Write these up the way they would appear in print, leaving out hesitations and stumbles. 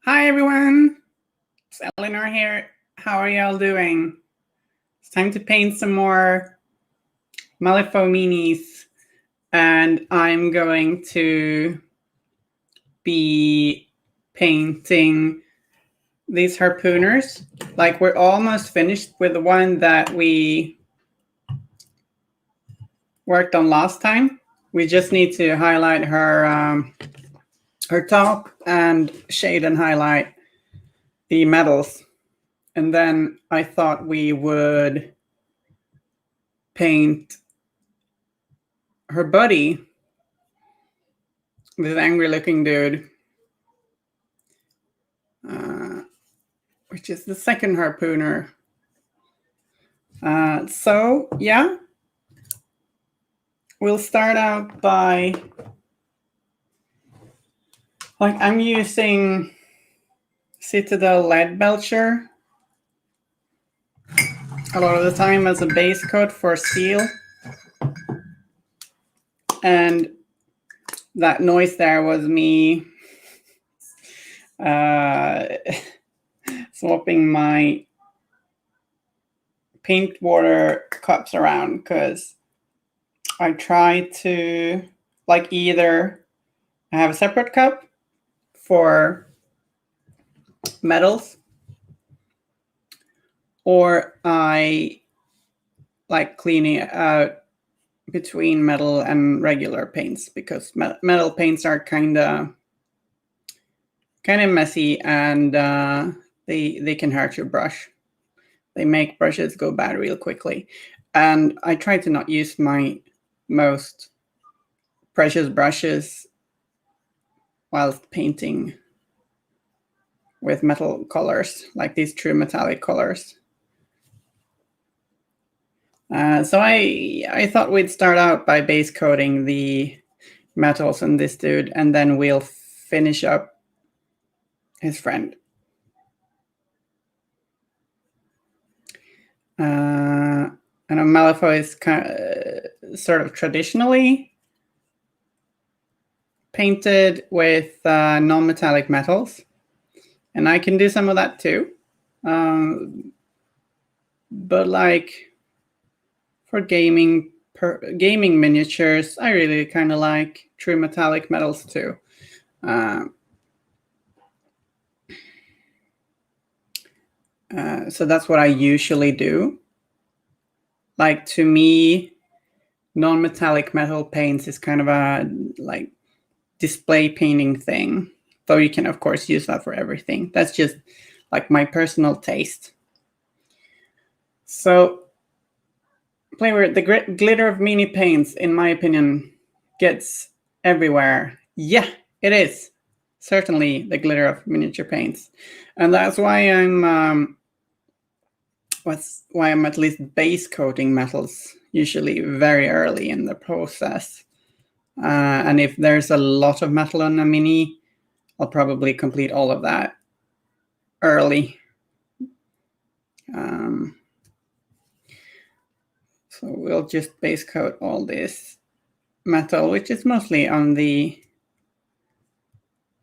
Hi everyone, it's Elinore here. How are y'all doing? It's time to paint some more Malifaux minis, and I'm going to be painting these harpooners. Like, we're almost finished with the one that we worked on last time. We just need to highlight her top and shade and highlight the metals. And then I thought we would paint her buddy, this angry looking dude, which is the second harpooner. So yeah, we'll start out by, like, I'm using Citadel Lead Belcher a lot of the time as a base coat for seal. And that noise there was me swapping my paint water cups around, because I try to, like, either have a separate cup for metals, or I like cleaning it out between metal and regular paints, because metal paints are kind of messy, and they can hurt your brush. They make brushes go bad real quickly. And I try to not use my most precious brushes whilst painting with metal colors, like these true metallic colors. So I thought we'd start out by base coating the metals on this dude, and then we'll finish up his friend. And Malifaux is sort of traditionally painted with non-metallic metals, and I can do some of that too. But like for gaming miniatures, I really kind of like true metallic metals too. So that's what I usually do. Like, to me, non-metallic metal paints is kind of a like display painting thing, though you can of course use that for everything. That's just like my personal taste. So Playware, the glitter of mini paints, in my opinion, gets everywhere. Yeah, it is certainly the glitter of miniature paints, and that's why I'm at least base coating metals usually very early in the process. And if there's a lot of metal on a mini, I'll probably complete all of that early. So we'll just base coat all this metal, which is mostly on the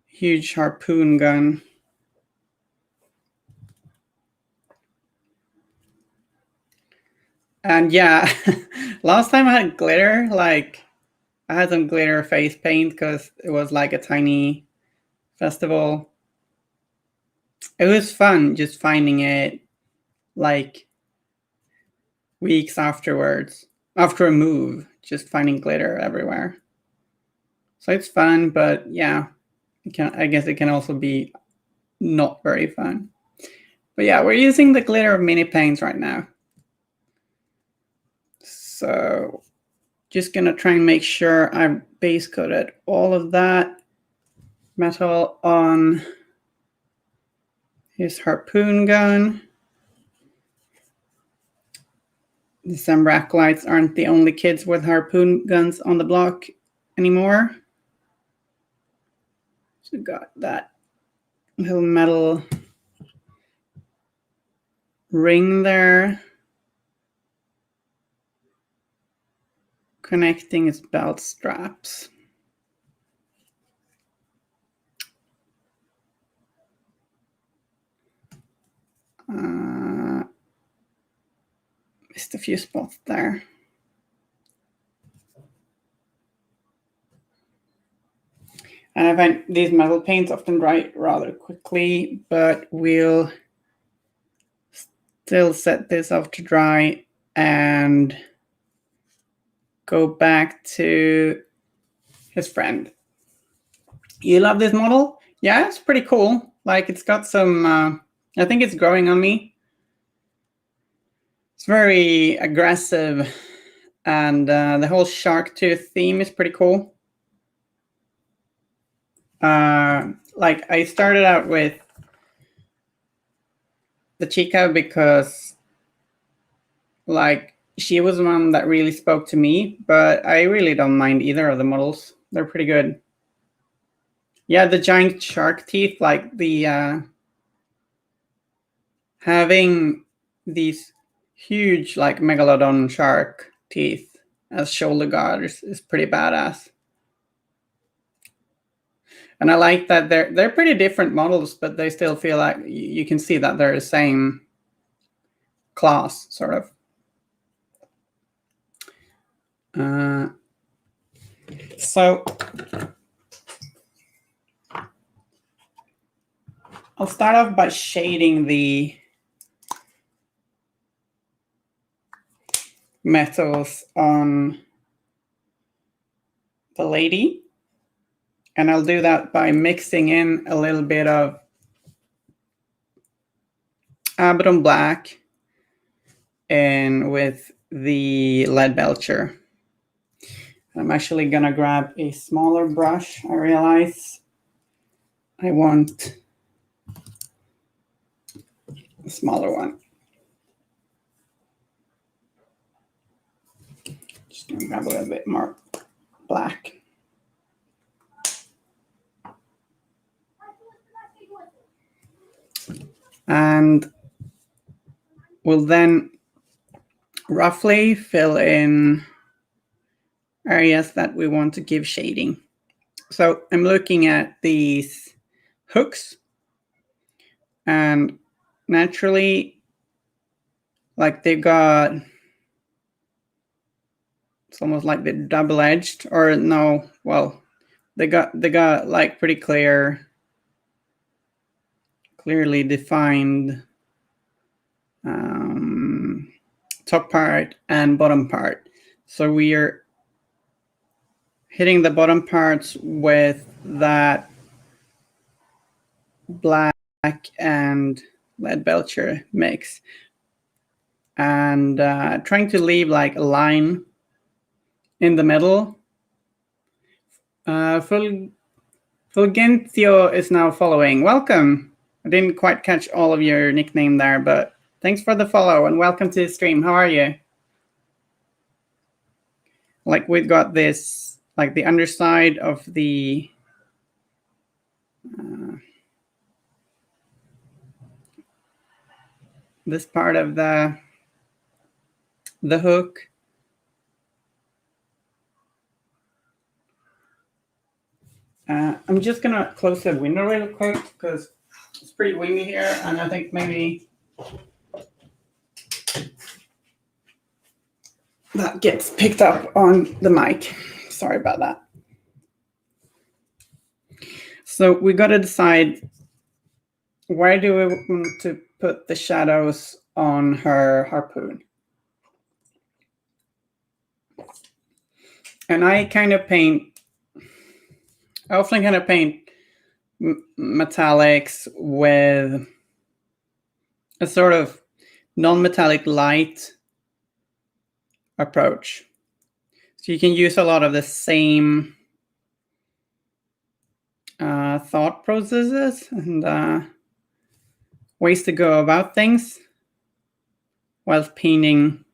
huge harpoon gun. And yeah, last time I had glitter, like I had some glitter face paint because it was like a tiny festival. It was fun just finding it like weeks afterwards, after a move, just finding glitter everywhere. So it's fun, but yeah, I guess it can also be not very fun. But yeah, we're using the glitter of mini paints right now. So just gonna try and make sure I base coated all of that metal on his harpoon gun. The Sembrak lights aren't the only kids with harpoon guns on the block anymore. So got that little metal ring there connecting his belt straps. Missed a few spots there. And I find these metal paints often dry rather quickly, but we'll still set this off to dry and go back to his friend. You love this model? Yeah, it's pretty cool. Like, it's got some, I think it's growing on me. It's very aggressive, and the whole shark tooth theme is pretty cool. Like, I started out with the Chica because, like, she was one that really spoke to me, but I really don't mind either of the models. They're pretty good. Yeah, the giant shark teeth, like the having these huge, like, megalodon shark teeth as shoulder guards is pretty badass. And I like that they're pretty different models, but they still feel like you can see that they're the same class, sort of. So I'll start off by shading the metals on the lady. And I'll do that by mixing in a little bit of Abaddon Black and with the lead belcher. I'm actually gonna grab a smaller brush. I realize I want a smaller one. Just gonna grab a little bit more black. And we'll then roughly fill in areas that we want to give shading. So I'm looking at these hooks, and naturally, like they've got, it's almost like they're double-edged, or no, well, they got like pretty clearly defined top part and bottom part. So we are hitting the bottom parts with that black and lead belcher mix, and trying to leave like a line in the middle. Fulgencio is now following. Welcome. I didn't quite catch all of your nickname there, but thanks for the follow and welcome to the stream. How are you? Like we've got this, like the underside of the this part of the hook. I'm just gonna close the window real quick because it's pretty windy here, and I think maybe that gets picked up on the mic. Sorry about that. So we got to decide, where do we want to put the shadows on her harpoon? And I often kind of paint metallics with a sort of non-metallic light approach. So you can use a lot of the same thought processes and ways to go about things while painting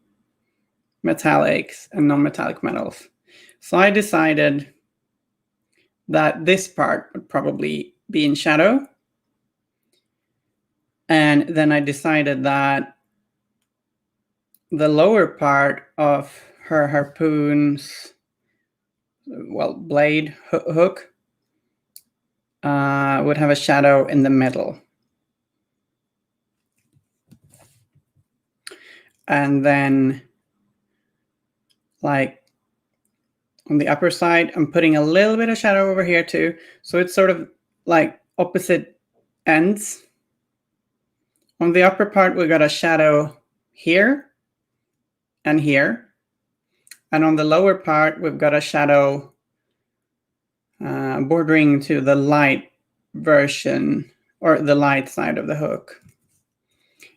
metallics and non-metallic metals. So I decided that this part would probably be in shadow. And then I decided that the lower part of her harpoon's, well, blade hook would have a shadow in the middle. And then, like, on the upper side, I'm putting a little bit of shadow over here too. So it's sort of like opposite ends. On the upper part, we got a shadow here and here. And on the lower part, we've got a shadow bordering to the light version, or the light side of the hook.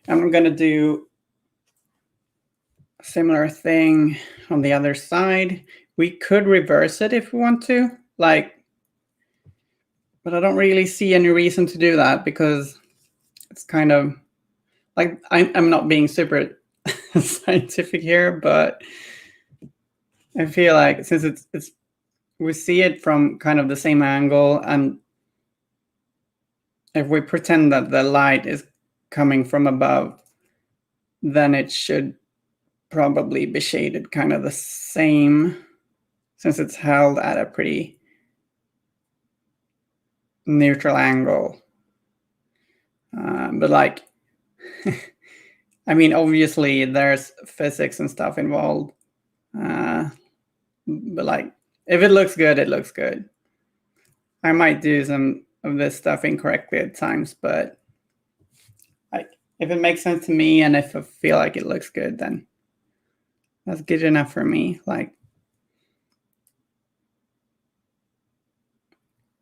And we're going to do a similar thing on the other side. We could reverse it if we want to, but I don't really see any reason to do that, because it's kind of like, I'm not being super scientific here, but I feel like since it's we see it from kind of the same angle, and if we pretend that the light is coming from above, then it should probably be shaded kind of the same, since it's held at a pretty neutral angle. But like, I mean, obviously there's physics and stuff involved. But like, if it looks good, it looks good. I might do some of this stuff incorrectly at times, but like if it makes sense to me and if I feel like it looks good, then that's good enough for me. Like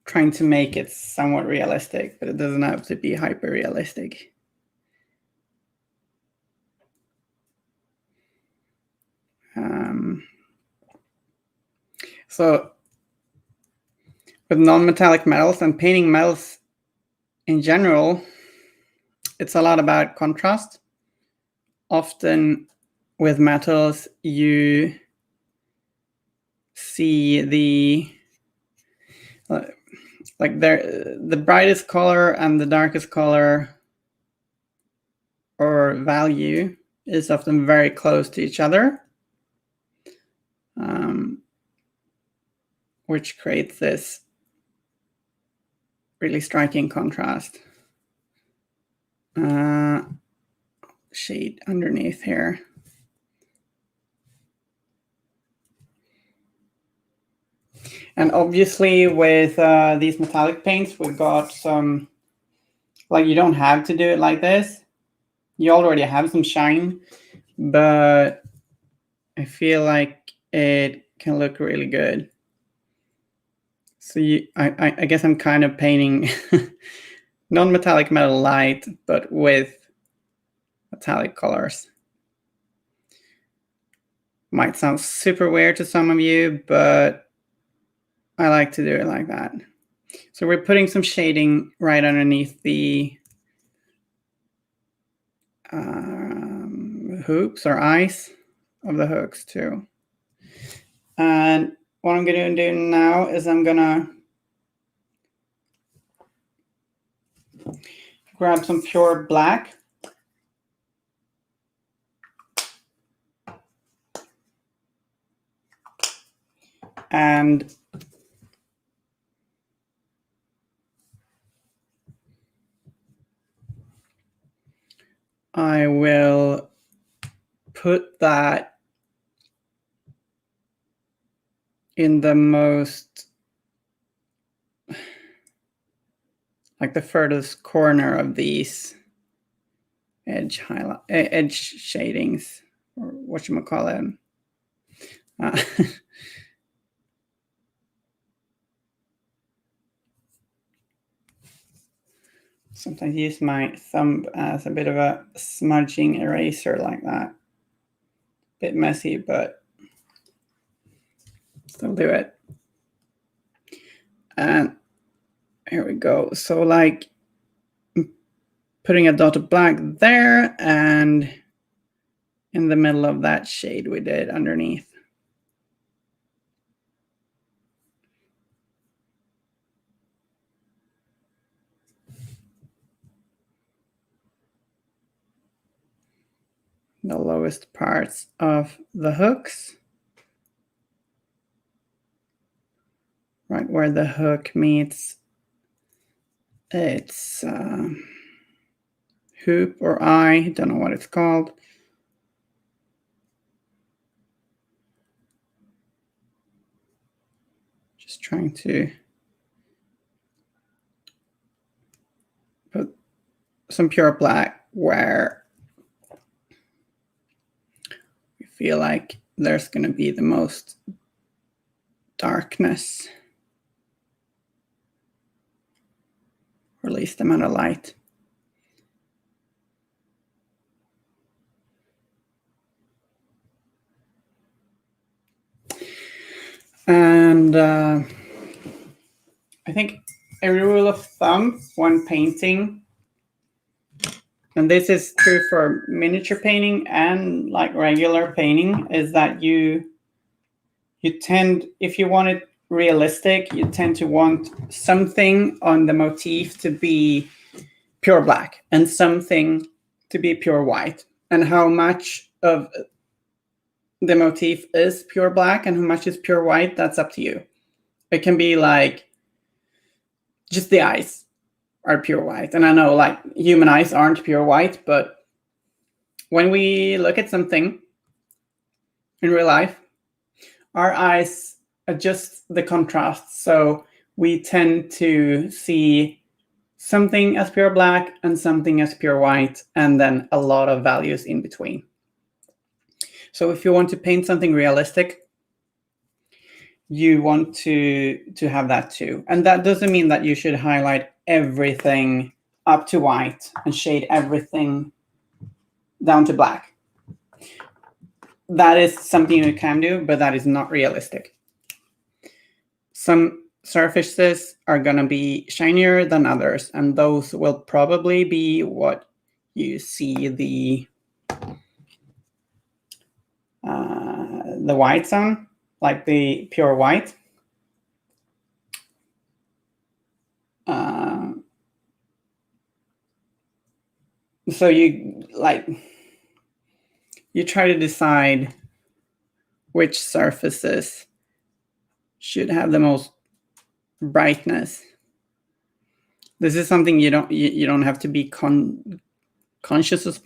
trying to make it somewhat realistic, but it doesn't have to be hyper realistic. So with non-metallic metals and painting metals in general, it's a lot about contrast. Often with metals, you see the the brightest color and the darkest color or value is often very close to each other, which creates this really striking contrast. Shade underneath here. And obviously with these metallic paints, we've got some, like you don't have to do it like this. You already have some shine, but I feel like it can look really good. So I guess I'm kind of painting non-metallic metal light, but with metallic colors. Might sound super weird to some of you, but I like to do it like that. So we're putting some shading right underneath the hoops or eyes of the hooks too. And what I'm going to do now is I'm going to grab some pure black. And I will put that in the most, like the furthest corner of these edge shadings, or whatchamacallit. Sometimes use my thumb as a bit of a smudging eraser like that. Bit messy, but still do it. And here we go. So like putting a dot of black there, and in the middle of that shade we did underneath. The lowest parts of the hooks. Right where the hook meets its hoop or eye, don't know what it's called. Just trying to put some pure black where we feel like there's going to be the most darkness, or least amount of light. And I think a rule of thumb when painting, and this is true for miniature painting and like regular painting, is that you tend, if you want it realistic, you tend to want something on the motif to be pure black and something to be pure white. And how much of the motif is pure black and how much is pure white, that's up to you. It can be like just the eyes are pure white. And I know like human eyes aren't pure white, but when we look at something in real life, our eyes adjust the contrast. So we tend to see something as pure black and something as pure white, and then a lot of values in between. So if you want to paint something realistic, you want to have that too. And that doesn't mean that you should highlight everything up to white and shade everything down to black. That is something you can do, but that is not realistic. Some surfaces are going to be shinier than others, and those will probably be what you see the whites on, like the pure white. So you try to decide which surfaces should have the most brightness. This is something you don't have to be conscious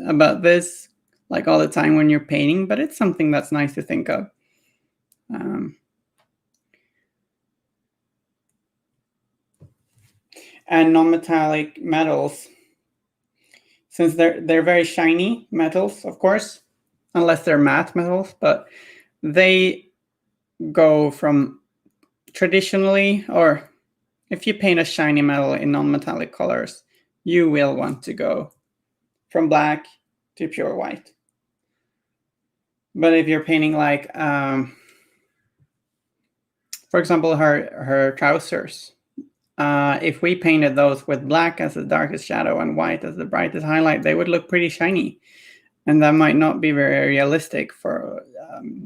about this like all the time when you're painting, but it's something that's nice to think of. And non-metallic metals, since they're very shiny metals, of course, unless they're matte metals, but they go from traditionally, or if you paint a shiny metal in non-metallic colors, you will want to go from black to pure white. But if you're painting like, for example, her trousers, if we painted those with black as the darkest shadow and white as the brightest highlight, they would look pretty shiny. And that might not be very realistic for,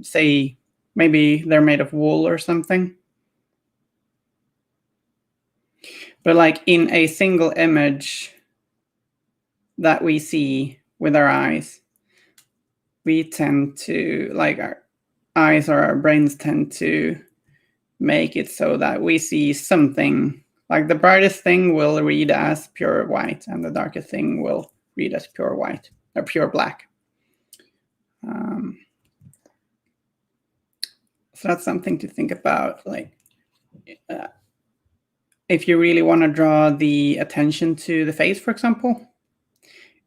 say, maybe they're made of wool or something. But like in a single image that we see with our eyes, we tend to, like, our eyes or our brains tend to make it so that we see something, like the brightest thing will read as pure white and the darkest thing will read as pure white or pure black. So that's something to think about. Like, if you really want to draw the attention to the face, for example,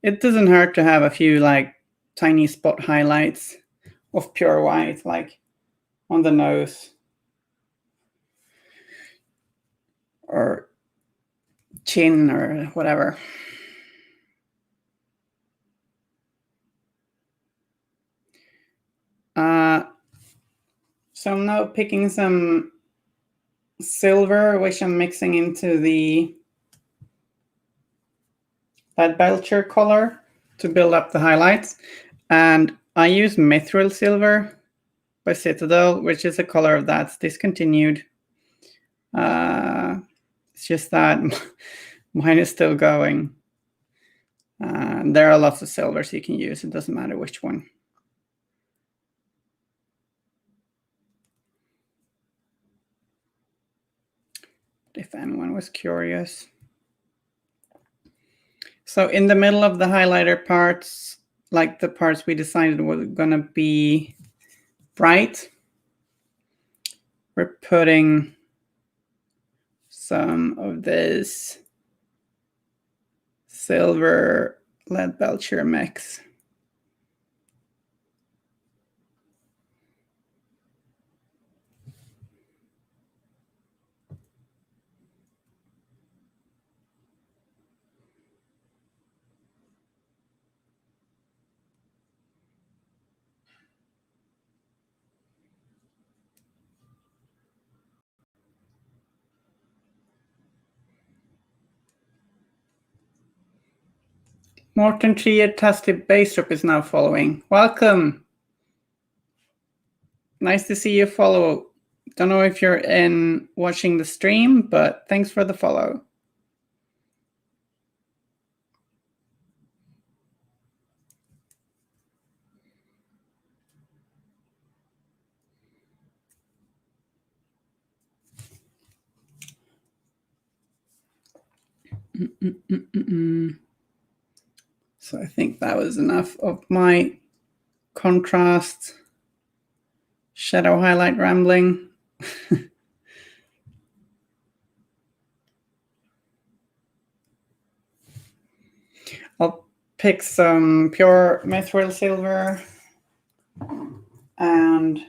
it doesn't hurt to have a few like tiny spot highlights of pure white, like on the nose or chin or whatever. So I'm now picking some silver, which I'm mixing into the Lead Belcher color to build up the highlights. And I use Mithril Silver by Citadel, which is a color that's discontinued. It's just that mine is still going. There are lots of silvers you can use. It doesn't matter which one. If anyone was curious. So in the middle of the highlighter parts, like the parts we decided were gonna be bright, we're putting some of this silver Lead Belcher mix. Morten Trier-Tasty Bastrop is now following. Welcome. Nice to see you follow. Don't know if you're in watching the stream, but thanks for the follow. So I think that was enough of my contrast shadow highlight rambling. I'll pick some pure mithril silver and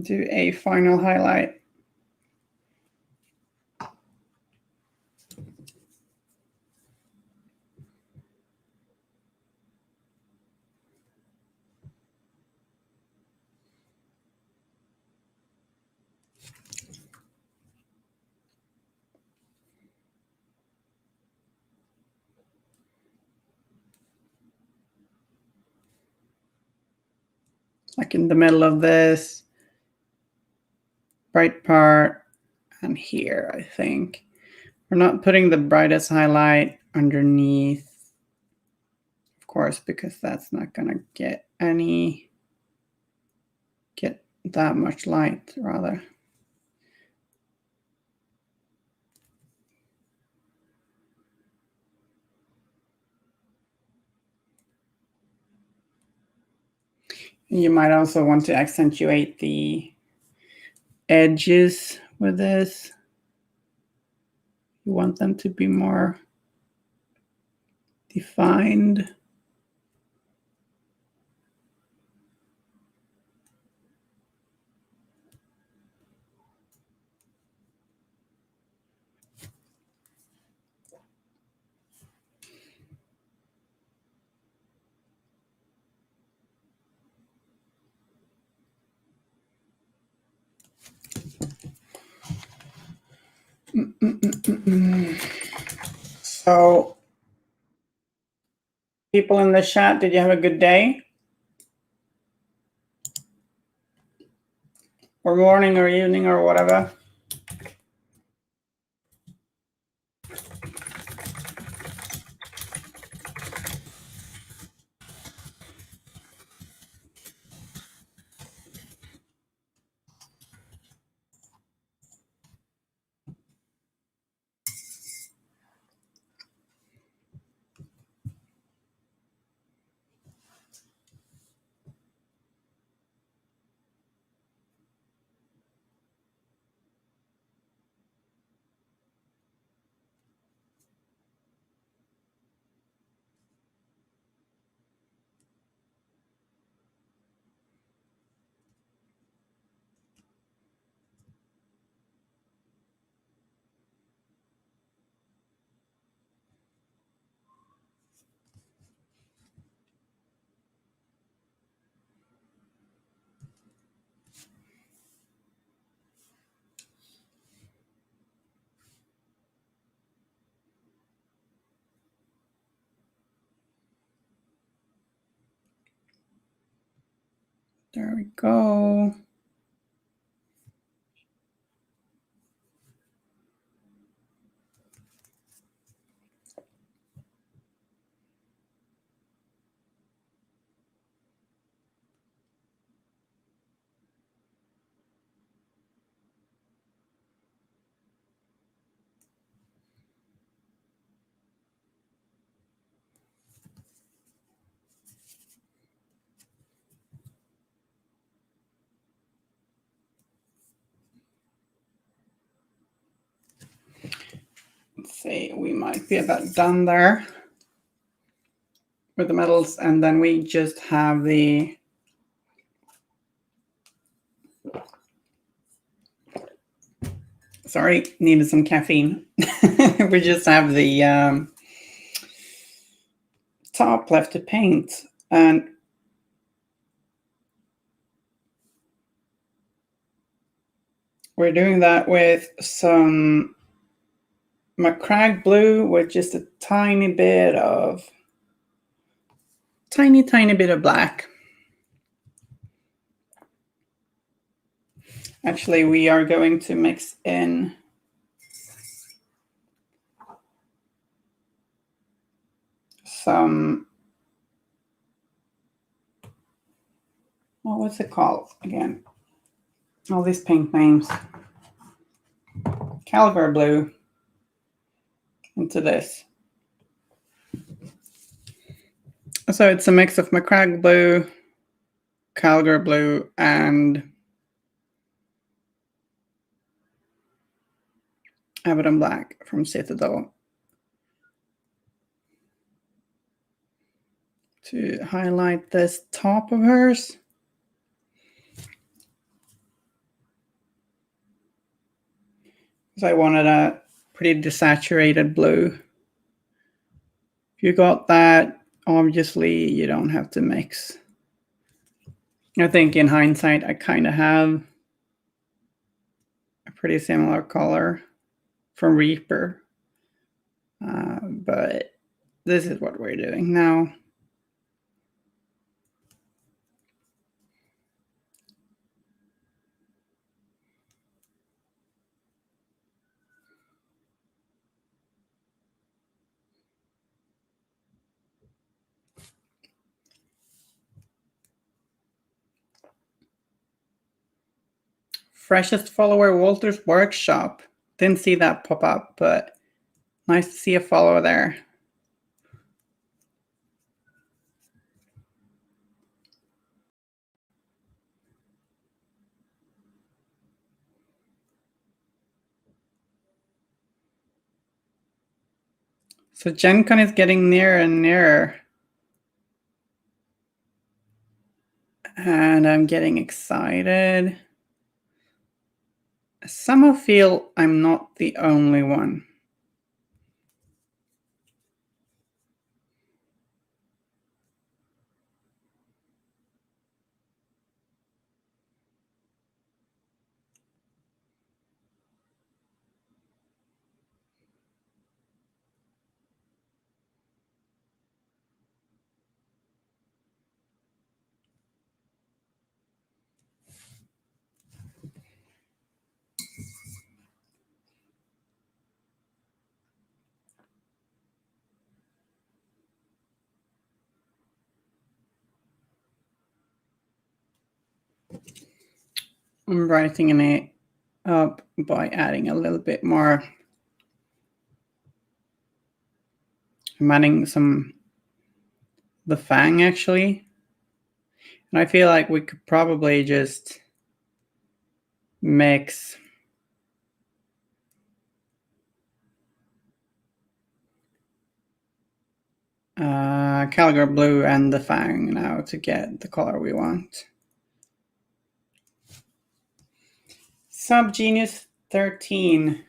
do a final highlight. Like in the middle of this bright part and here, I think. We're not putting the brightest highlight underneath, of course, because that's not gonna get that much light, rather. You might also want to accentuate the edges with this. You want them to be more defined. So, people in the chat, did you have a good day? Or morning or evening or whatever? There we go. Let's see, we might be about done there with the metals, and then we just have the sorry, needed some caffeine. We just have the top left to paint, and we're doing that with some Macragge blue with just a tiny bit of tiny bit of black. Actually, we are going to mix in some, oh, what's it called again? All these paint names. Calgar blue into this. So it's a mix of Macragge blue, Calgar blue, and Abaddon Black from Citadel to highlight this top of hers. Because I wanted a pretty desaturated blue. If you got that, obviously you don't have to mix. I think in hindsight, I kind of have a pretty similar color from Reaper. But this is what we're doing now. Freshest follower, Walter's Workshop. Didn't see that pop up, but nice to see a follower there. So Gen Con is getting nearer and nearer. And I'm getting excited. I somehow feel I'm not the only one. I'm brightening it up by adding a little bit more. I'm adding the fang actually. And I feel like we could probably just mix Caligar Blue and the fang now to get the color we want. Subgenius 13.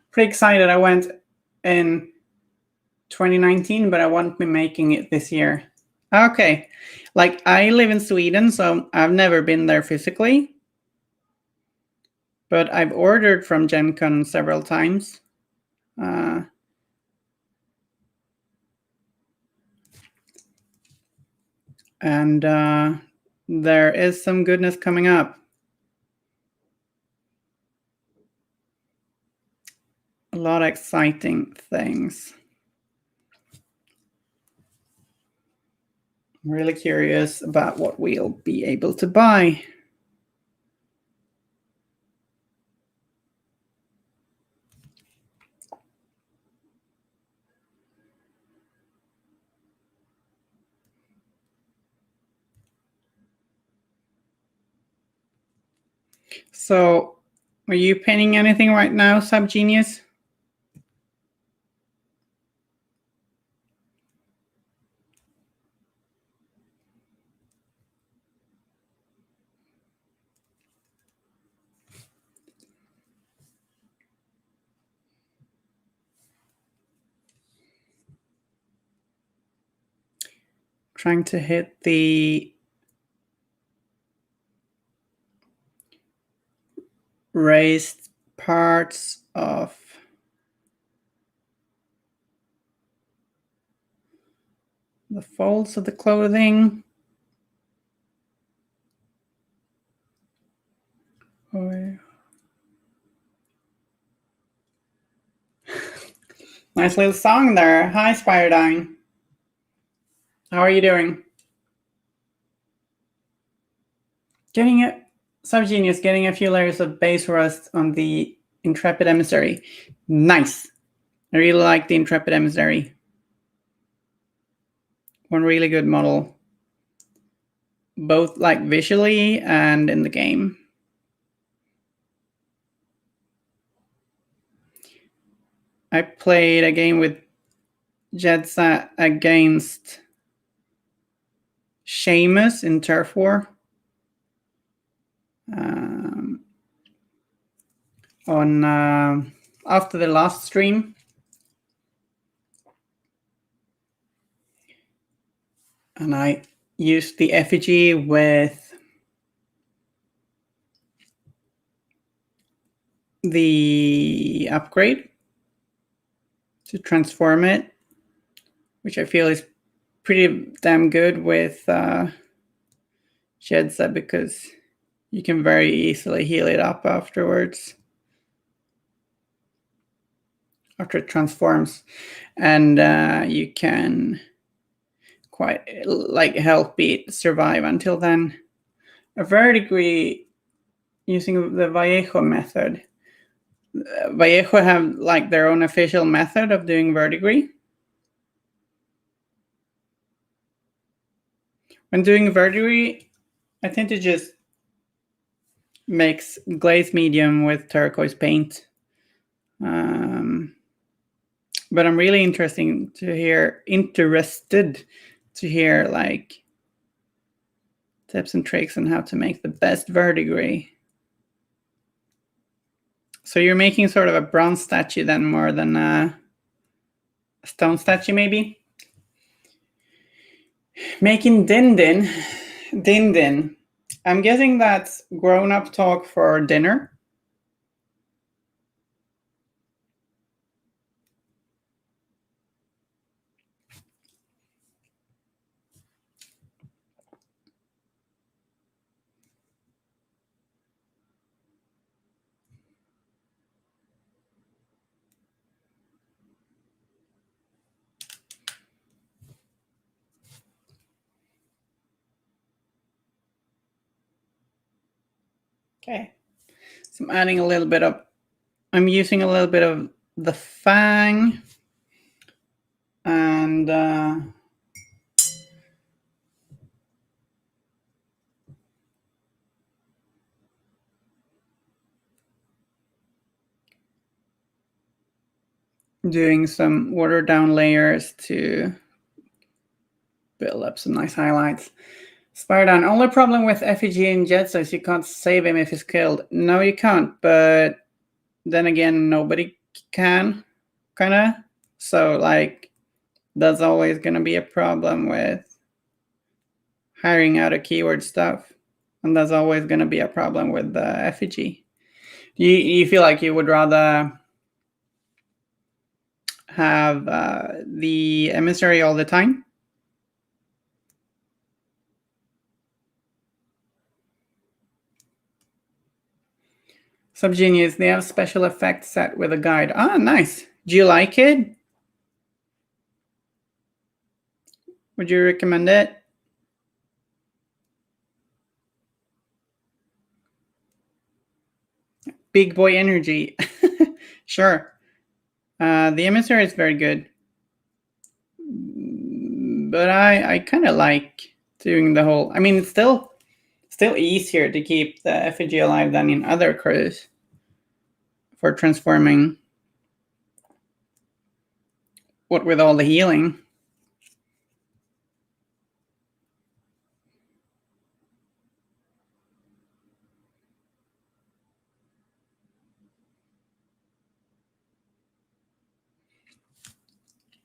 Pretty excited. I went in 2019, but I won't be making it this year. Okay. Like, I live in Sweden, so I've never been there physically. But I've ordered from Gen Con several times. And there is some goodness coming up. A lot of exciting things. I'm really curious about what we'll be able to buy. So, are you painting anything right now, Subgenius? Trying to hit the raised parts of the folds of the clothing. Oh. Nice little song there. Hi, Spiredine. How are you doing? Subgenius, getting a few layers of base rust on the Intrepid Emissary. Nice. I really like the Intrepid Emissary. One really good model, both like visually and in the game. I played a game with Jedsa against Seamus in Turf War. On after the last stream. And I used the effigy with the upgrade to transform it, which I feel is pretty damn good with Jedsa, because you can very easily heal it up afterwards, after it transforms, and you can quite like help it survive until then. A verdigris using the Vallejo method. Vallejo have like their own official method of doing verdigris. When doing verdigris, I tend to just mix glaze medium with turquoise paint. But I'm really interested to hear like tips and tricks on how to make the best verdigris. So you're making sort of a bronze statue then, more than a stone statue maybe? Making din-din. Din-din. I'm guessing that's grown-up talk for dinner. Okay, so I'm using a little bit of the fang and doing some watered down layers to build up some nice highlights. Spiridon, only problem with effigy and Jetsa is you can't save him if he's killed. No, you can't, but then again, nobody can, kinda. So, like, that's always gonna be a problem with hiring out a keyword stuff. And that's always gonna be a problem with the effigy. You feel like you would rather have the emissary all the time? Subgenius, they have special effects set with a guide. Ah, nice. Do you like it? Would you recommend it? Big boy energy. Sure. The emissary is very good. But I kind of like doing the whole... I mean, it's still easier to keep the effigy alive than in other crews for transforming. What with all the healing.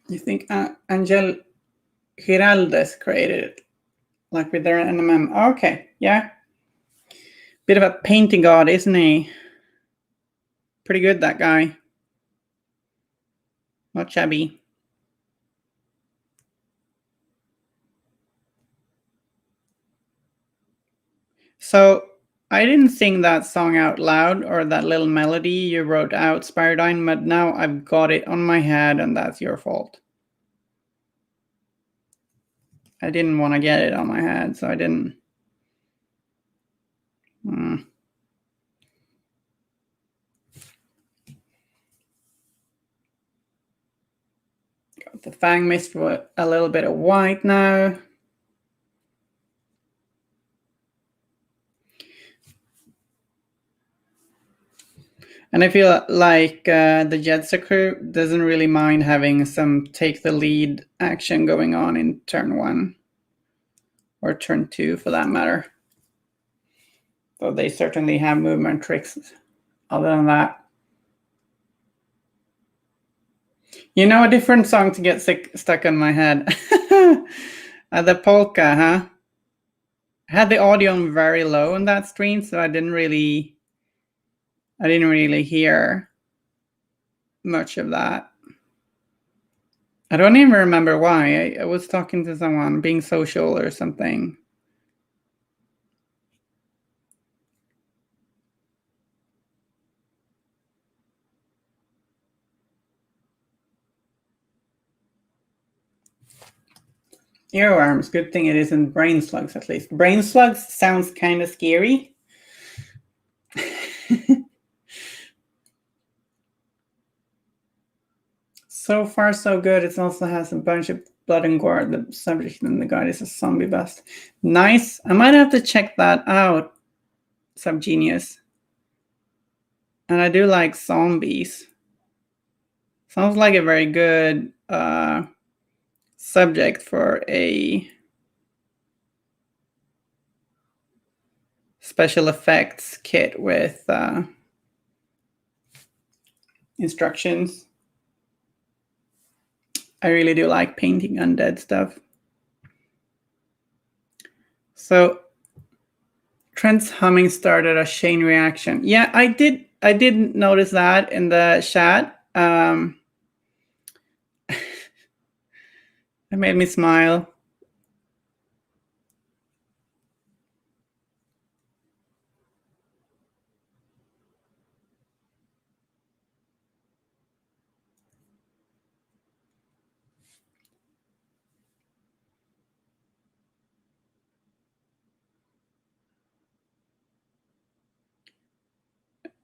You think Angel Giraldes created it, like with their NMM? Okay, yeah. Bit of a painting god, isn't he? Pretty good, that guy. Not shabby. So I didn't sing that song out loud, or that little melody you wrote out, Spiridine, but now I've got it on my head, and that's your fault. I didn't want to get it on my head, so I didn't. Got the fang mist for a little bit of white now. And I feel like the Jetster crew doesn't really mind having some take the lead action going on in turn 1. Or turn 2 for that matter. Though they certainly have movement tricks other than that. You know, a different song to get stuck in my head. The polka, huh? I had the audio on very low on that stream, so I didn't really hear much of that. I don't even remember why. I was talking to someone, being social or something. Earworms, good thing it isn't brain slugs at least. Brain slugs sounds kind of scary. So far, so good. It also has a bunch of blood and gore. The subject in the guide is a zombie bust. Nice. I might have to check that out, Subgenius. And I do like zombies. Sounds like a very good subject for a special effects kit with instructions. I really do like painting undead stuff. So Trent's humming started a chain reaction. Yeah, I did notice that in the chat. It made me smile.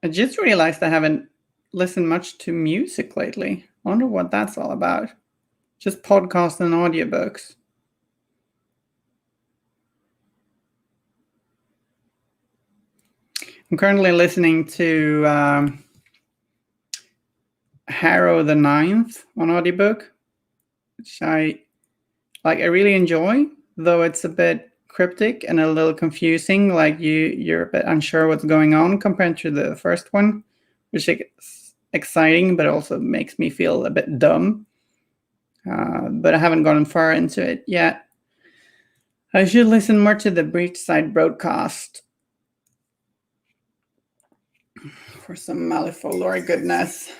I just realized I haven't listened much to music lately. I wonder what that's all about. Just podcasts and audiobooks. I'm currently listening to Harrow the Ninth on audiobook, which I really enjoy, though it's a bit cryptic and a little confusing. Like you're a bit unsure what's going on compared to the first one, which is exciting, but also makes me feel a bit dumb. But I haven't gotten far into it yet. I should listen more to the Breachside broadcast for some Malifaux lore goodness.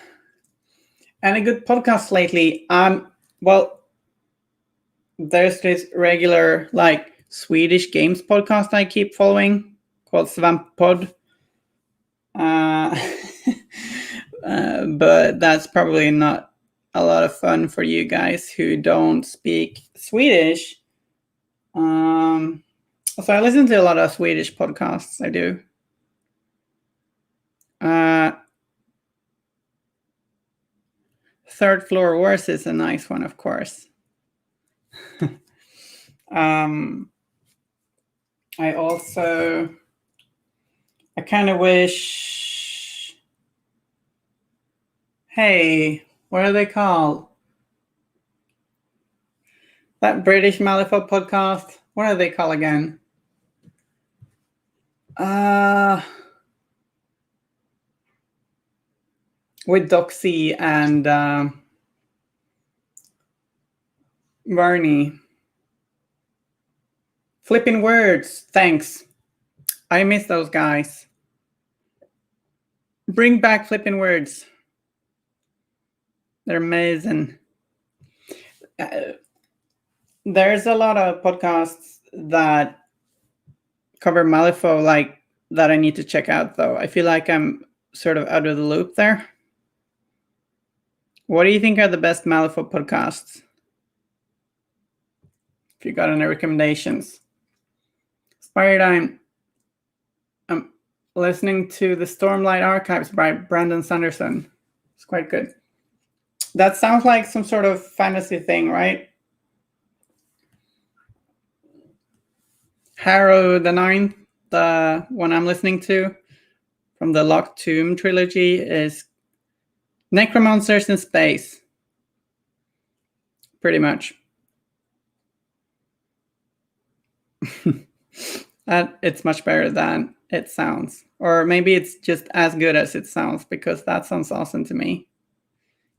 And a good podcast lately. Well, there's this regular Swedish games podcast I keep following called Svamp Pod. But that's probably not a lot of fun for you guys who don't speak Swedish. So I listen to a lot of Swedish podcasts. I do. Third Floor Wars is a nice one, of course. I kind of wish. Hey, what are they called? That British Malifaux podcast. What are they called again? With Doxy and Varney. Flipping Words. Thanks. I miss those guys. Bring back Flipping Words. They're amazing. There's a lot of podcasts that cover Malifaux that I need to check out, though. I feel like I'm sort of out of the loop there. What do you think are the best Malifaux podcasts? If you got any recommendations. Spyrdime. I'm listening to the Stormlight Archives by Brandon Sanderson. It's quite good. That sounds like some sort of fantasy thing, right? Harrow the Ninth, the one I'm listening to. from the Locked Tomb trilogy is Necromancers in Space. Pretty much. It's much better than it sounds. Or maybe it's just as good as it sounds, because that sounds awesome to me.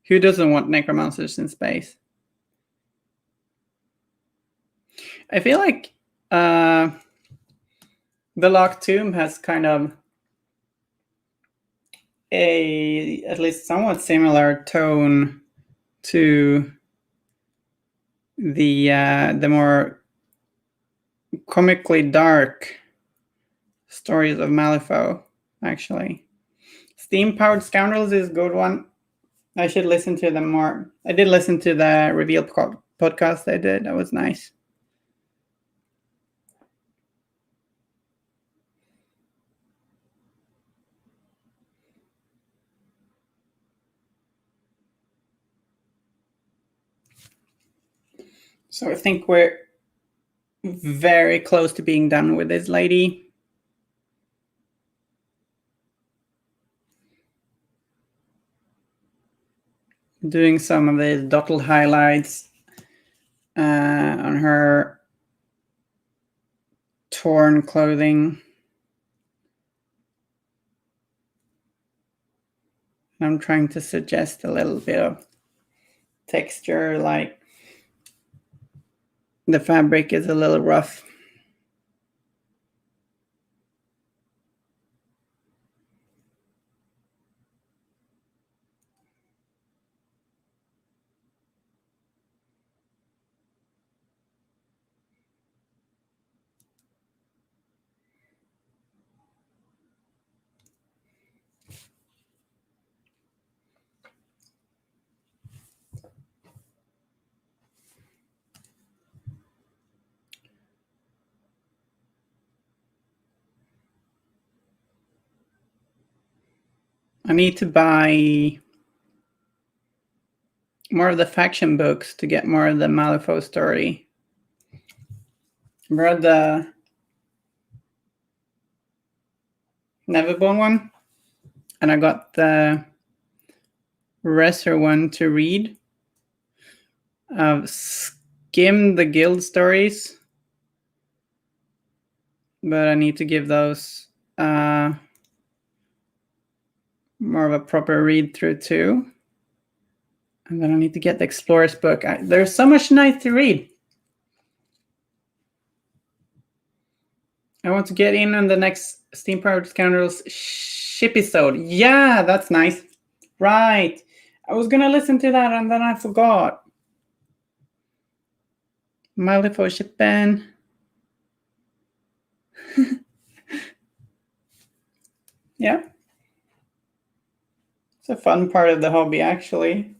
Who doesn't want Necromancers in Space? I feel like the Locked Tomb has kind of a at least somewhat similar tone to the more comically dark stories of Malifaux, actually. Steam-Powered Scoundrels is a good one. I should listen to them more. I did listen to the Reveal podcast they did. That was nice. So I think we're very close to being done with this lady. Doing some of these dotted highlights on her torn clothing. I'm trying to suggest a little bit of texture, like the fabric is a little rough. I need to buy more of the faction books to get more of the Malifaux story. I read the Neverborn one, and I got the Resser one to read. I've skimmed the guild stories, but I need to give those more of a proper read through too. And then I need to get the Explorer's book. There's so much nice to read. I want to get in on the next Steam-Powered Scoundrels ship-episode. Yeah, that's nice. Right. I was going to listen to that and then I forgot. Malifaux shipping. Yeah. It's a fun part of the hobby, actually.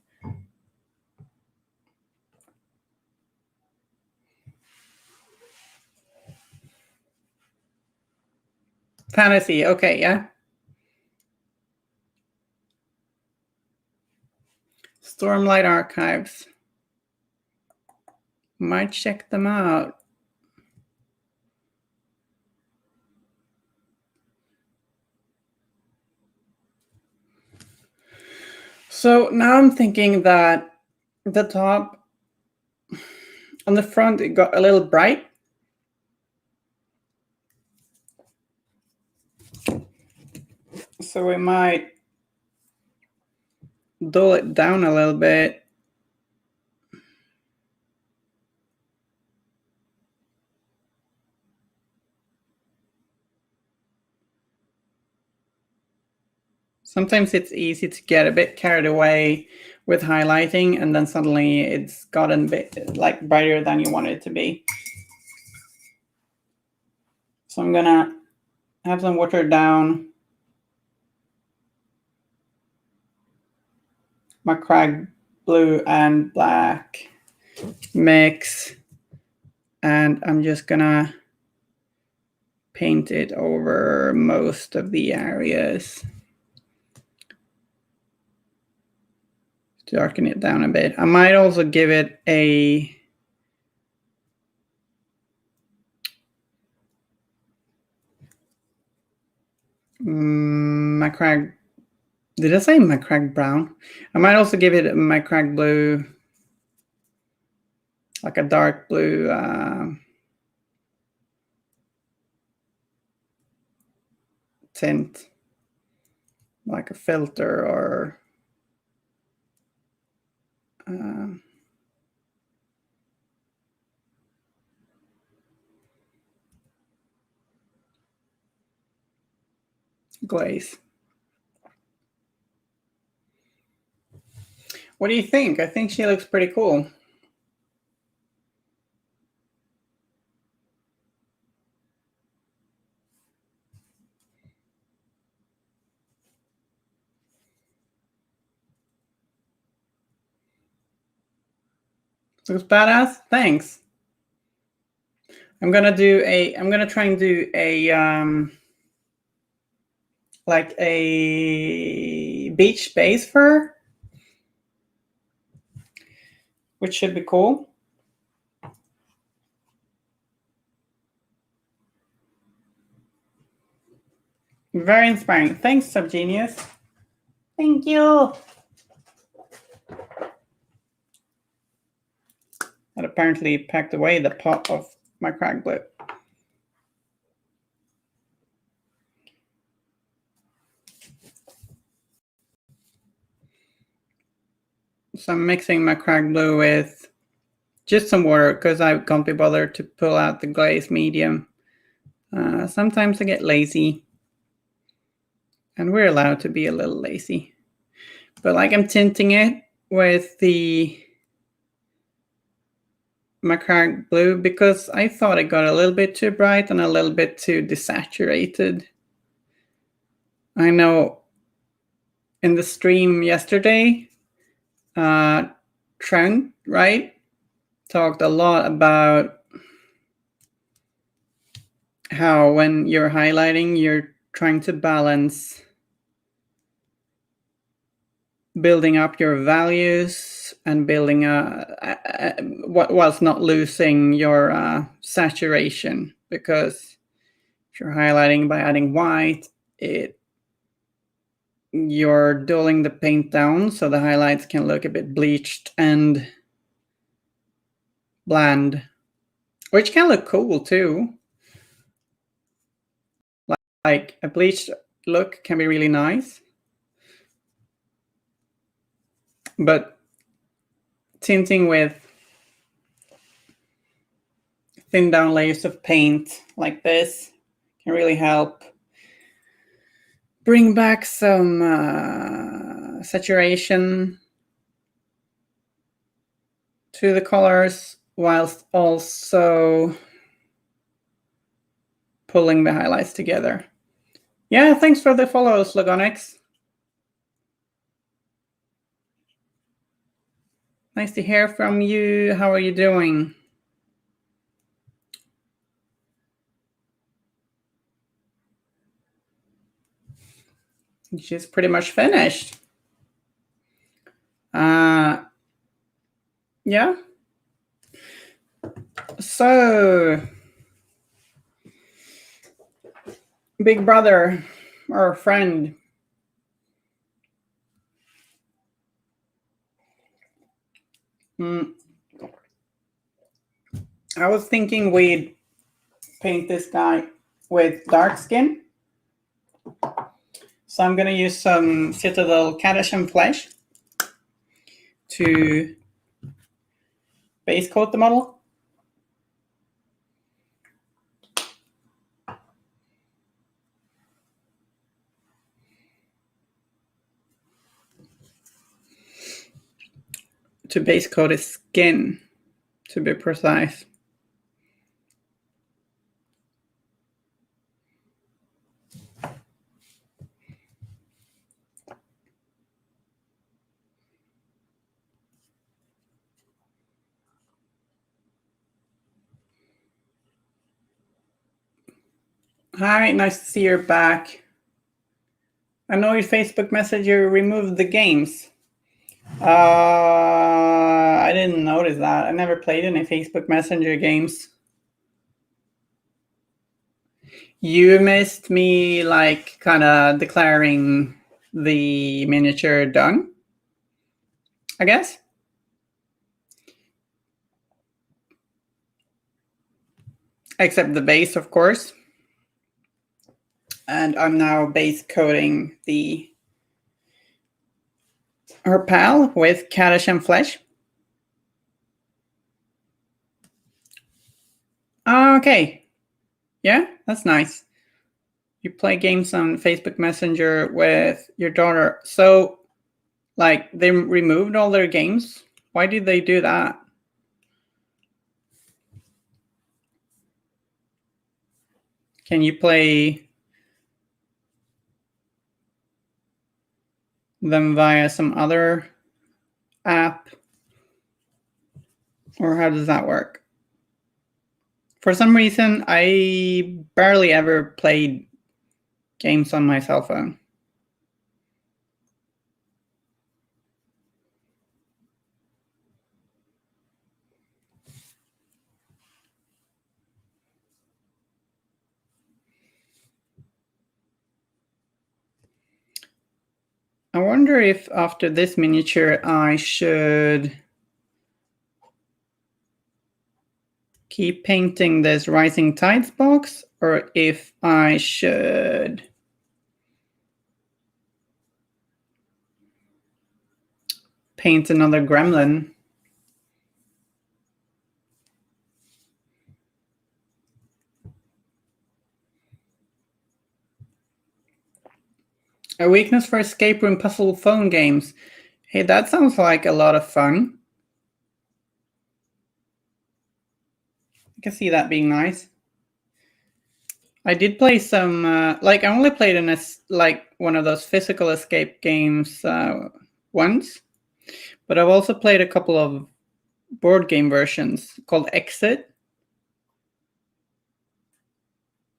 Fantasy. Okay, yeah. Stormlight Archives. Might check them out. So now I'm thinking that the top on the front, it got a little bright. So we might dull it down a little bit. Sometimes it's easy to get a bit carried away with highlighting, and then suddenly it's gotten a bit like brighter than you want it to be. So I'm gonna have some watered down my Crag blue and black mix, and I'm just gonna paint it over most of the areas. Darken it down a bit. I might also give it a Macragge. Did I say Macragge brown? I might also give it a Macragge blue, like a dark blue tint, like a filter or glaze. What do you think? I think she looks pretty cool. Looks badass. Thanks. I'm gonna try and do a like a beach base for her, which should be cool. Very inspiring. Thanks, Subgenius. Thank you. That apparently packed away the pot of Macragge blue. So I'm mixing Macragge blue with just some water because I can't be bothered to pull out the glaze medium. Sometimes I get lazy, and we're allowed to be a little lazy. But like I'm tinting it with the Macragge blue because I thought it got a little bit too bright and a little bit too desaturated. I know in the stream yesterday, Trent, right, talked a lot about how when you're highlighting, you're trying to balance building up your values and building whilst not losing your saturation, because if you're highlighting by adding white, you're dulling the paint down so the highlights can look a bit bleached and bland, which can look cool too. Like a bleached look can be really nice, but tinting with thin down layers of paint like this can really help bring back some saturation to the colors whilst also pulling the highlights together. Yeah, thanks for the follows, Logonix. Nice to hear from you. How are you doing? She's pretty much finished. Yeah. So, big brother or friend. I was thinking we'd paint this guy with dark skin. So I'm going to use some Citadel Cadisham Flesh to base coat the model. To base coat his skin, to be precise. Hi, nice to see you're back. I know your Facebook Messenger removed the games. I didn't notice that. I never played any Facebook Messenger games. You missed me like kind of declaring the miniature done, I guess. Except the base, of course. And I'm now base coating her pal with Kaddish and Flesh. Okay. Yeah, that's nice. You play games on Facebook Messenger with your daughter. So, like, they removed all their games? Why did they do that? Can you play them via some other app? Or how does that work? For some reason, I barely ever played games on my cell phone. I wonder if after this miniature I should keep painting this Rising Tides box, or if I should paint another gremlin. A weakness for escape room puzzle phone games. Hey, that sounds like a lot of fun. I can see that being nice. I did play some, like I only played in like one of those physical escape games once, but I've also played a couple of board game versions called Exit.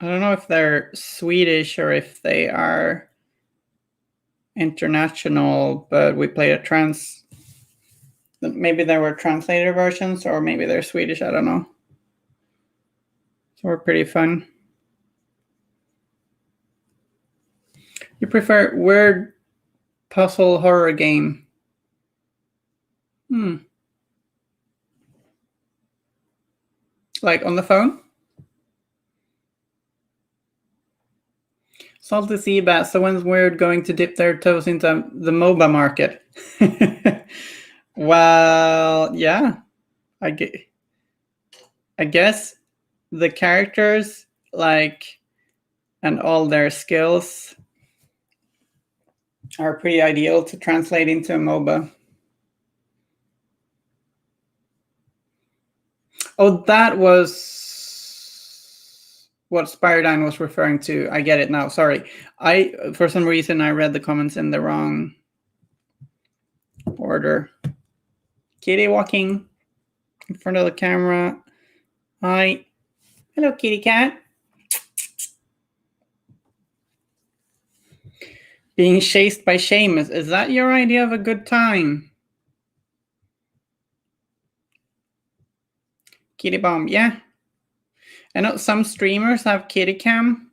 I don't know if they're Swedish or if they are international, but we played maybe there were translated versions, or maybe they're Swedish, I don't know. So we're pretty fun. You prefer word puzzle horror game? Like on the phone? Salty sea bass. So when's Weird going to dip their toes into the MOBA market? Well, yeah. I guess the characters, like, and all their skills are pretty ideal to translate into a MOBA. Oh, that was what Spiridine was referring to. I get it now. Sorry. For some reason, I read the comments in the wrong order. Kitty walking in front of the camera. Hi. Hello, kitty cat. Being chased by Seamus. Is that your idea of a good time? Kitty bomb. Yeah. I know some streamers have kitty cam.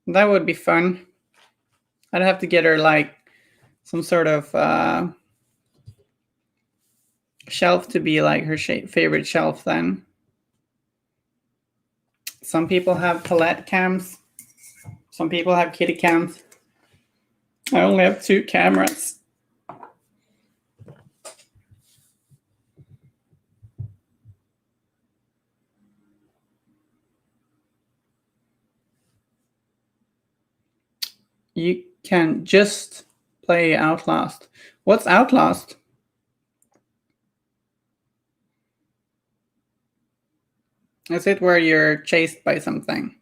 That would be fun. I'd have to get her like some sort of shelf to be like her favorite shelf then. Some people have palette cams. Some people have kitty cams. I only have 2 cameras. You can just play Outlast. What's Outlast? Is it where you're chased by something?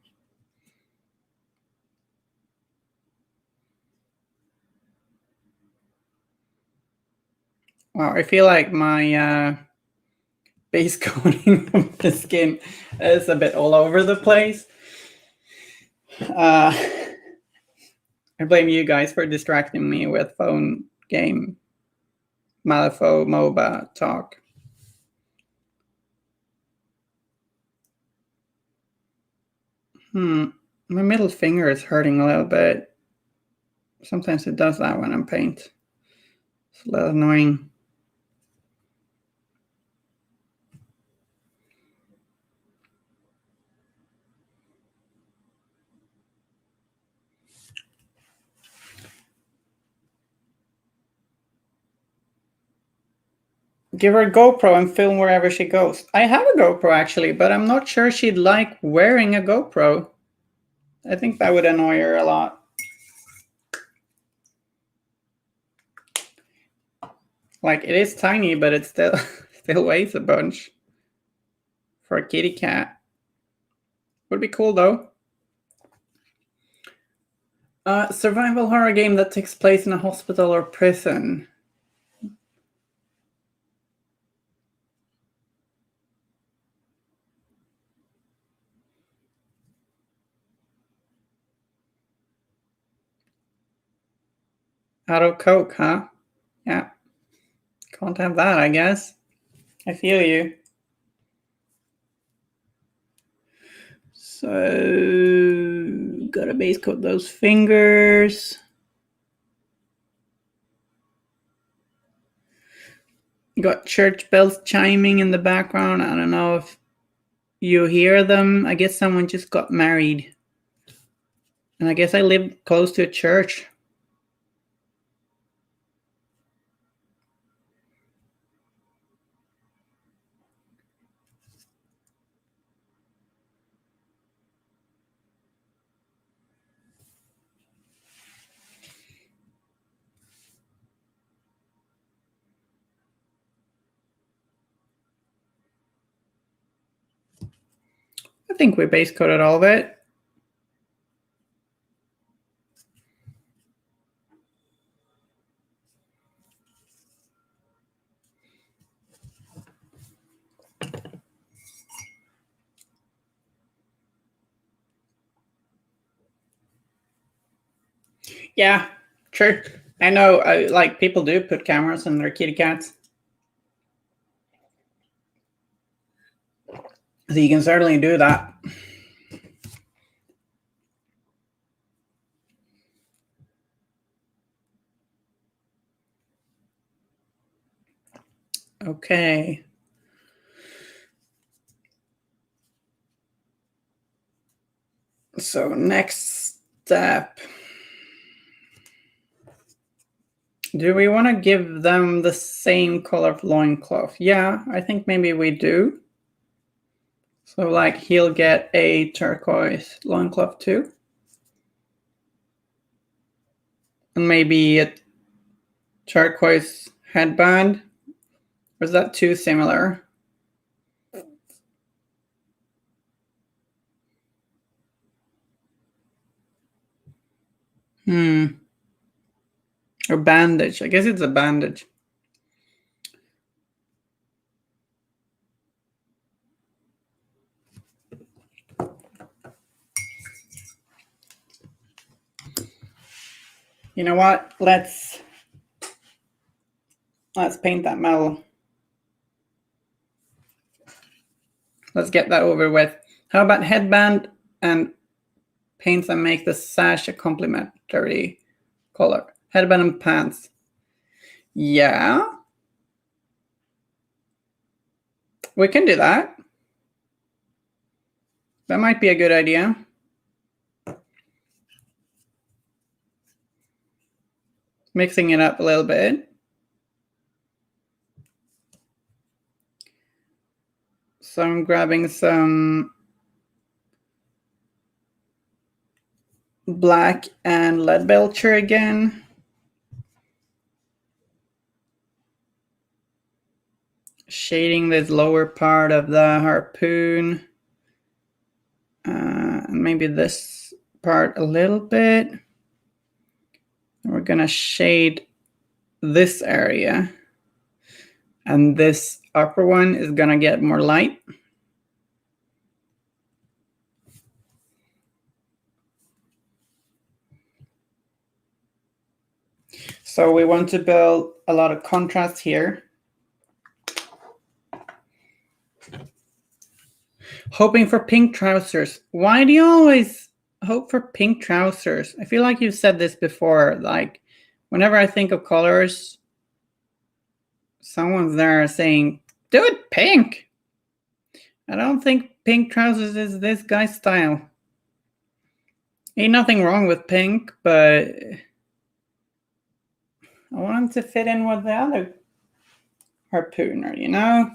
Wow, I feel like my base coating of the skin is a bit all over the place. I blame you guys for distracting me with phone game, Malifaux, MOBA talk. My middle finger is hurting a little bit. Sometimes it does that when I paint. It's a little annoying. Give her a GoPro and film wherever she goes. I have a GoPro actually, but I'm not sure she'd like wearing a GoPro. I think that would annoy her a lot. Like, it is tiny, but it still weighs a bunch for a kitty cat. Would be cool though. Survival horror game that takes place in a hospital or prison. Out of Coke, huh? Yeah. Can't have that, I guess. I feel you. So, gotta base coat those fingers. Got church bells chiming in the background. I don't know if you hear them. I guess someone just got married. And I guess I live close to a church. I think we base coated all of it. Yeah, true. I know, like, people do put cameras in their kitty cats. So you can certainly do that. Okay. So next step. Do we want to give them the same color loincloth? Yeah, I think maybe we do. So like he'll get a turquoise loincloth too. And maybe a turquoise headband. Or is that too similar? Or bandage. I guess it's a bandage. You know what? Let's paint that metal. Let's get that over with. How about headband and paints and make the sash a complementary color? Headband and pants. Yeah. We can do that. That might be a good idea. Mixing it up a little bit. So I'm grabbing some black and Leadbelcher again. Shading this lower part of the harpoon. And maybe this part a little bit. And we're gonna shade this area. And this upper one is gonna get more light. So we want to build a lot of contrast here. Hoping for pink trousers. Why do you always hope for pink trousers. I feel like you've said this before. Like, whenever I think of colors, someone's there saying, do it pink. I don't think pink trousers is this guy's style. Ain't nothing wrong with pink, but I want him to fit in with the other Harpooner, you know?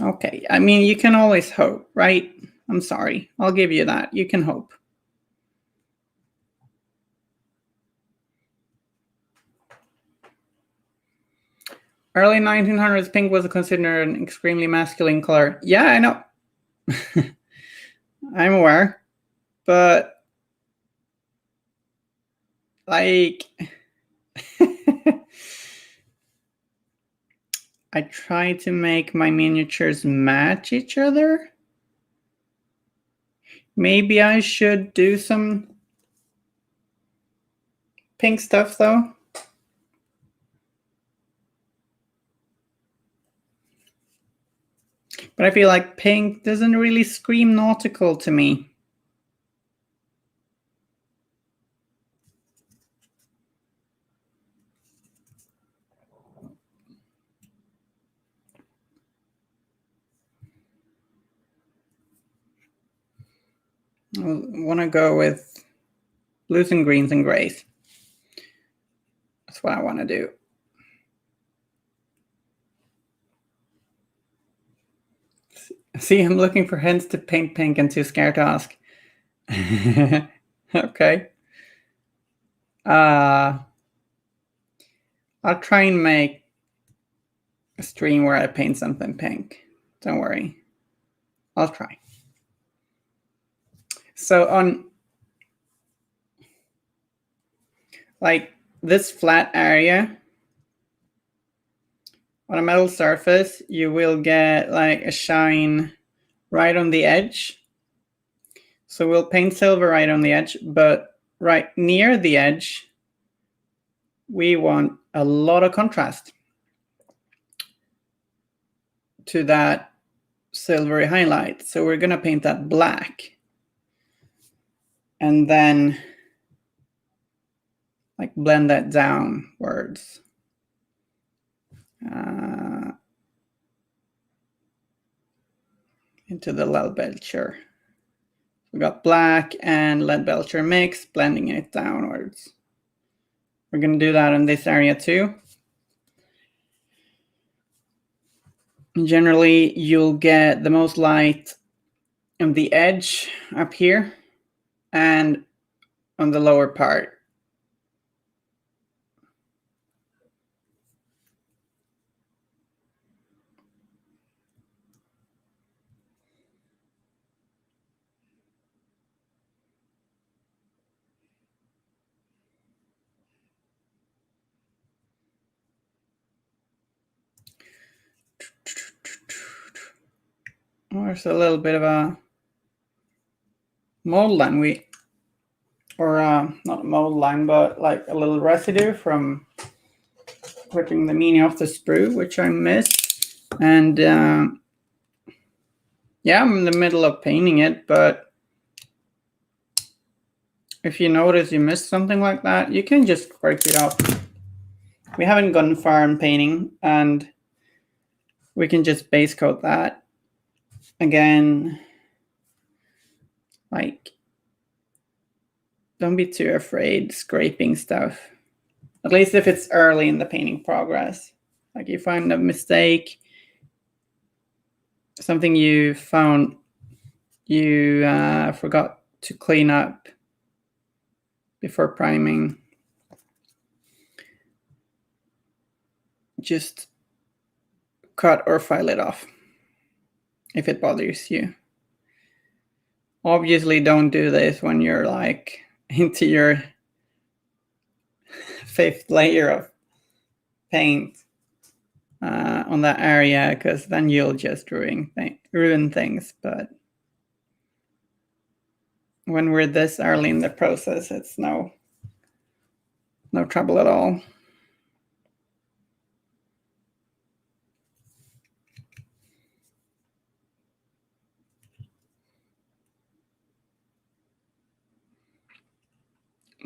Okay, I mean, you can always hope, right? I'm sorry. I'll give you that. You can hope. Early 1900s, pink was considered an extremely masculine color. Yeah, I know. I'm aware. But, like, I try to make my miniatures match each other. Maybe I should do some pink stuff, though. But I feel like pink doesn't really scream nautical to me. I want to go with blues and greens and grays. That's what I want to do. See, I'm looking for hints to paint pink and too scared to ask. Okay. I'll try and make a stream where I paint something pink. Don't worry. I'll try. So on like this flat area on a metal surface, you will get like a shine right on the edge. So we'll paint silver right on the edge, but right near the edge, we want a lot of contrast to that silvery highlight. So we're gonna paint that black. And then like blend that downwards. Into the lead belcher. We got black and lead belcher mix, blending it downwards. We're going to do that in this area too. Generally, you'll get the most light on the edge up here and on the lower part. There's a little bit of a mold line, not a mold line, but like a little residue from putting the mini off the sprue, which I missed. And yeah, I'm in the middle of painting it, but if you notice you missed something like that, you can just scrape it off. We haven't gone far in painting, and we can just base coat that. Again, like, don't be too afraid scraping stuff. At least if it's early in the painting progress. Like you find a mistake, something you found you forgot to clean up before priming. Just cut or file it off if it bothers you. Obviously, don't do this when you're like into your 5th layer of paint on that area, because then you'll just ruin things. But when we're this early in the process, it's no trouble at all.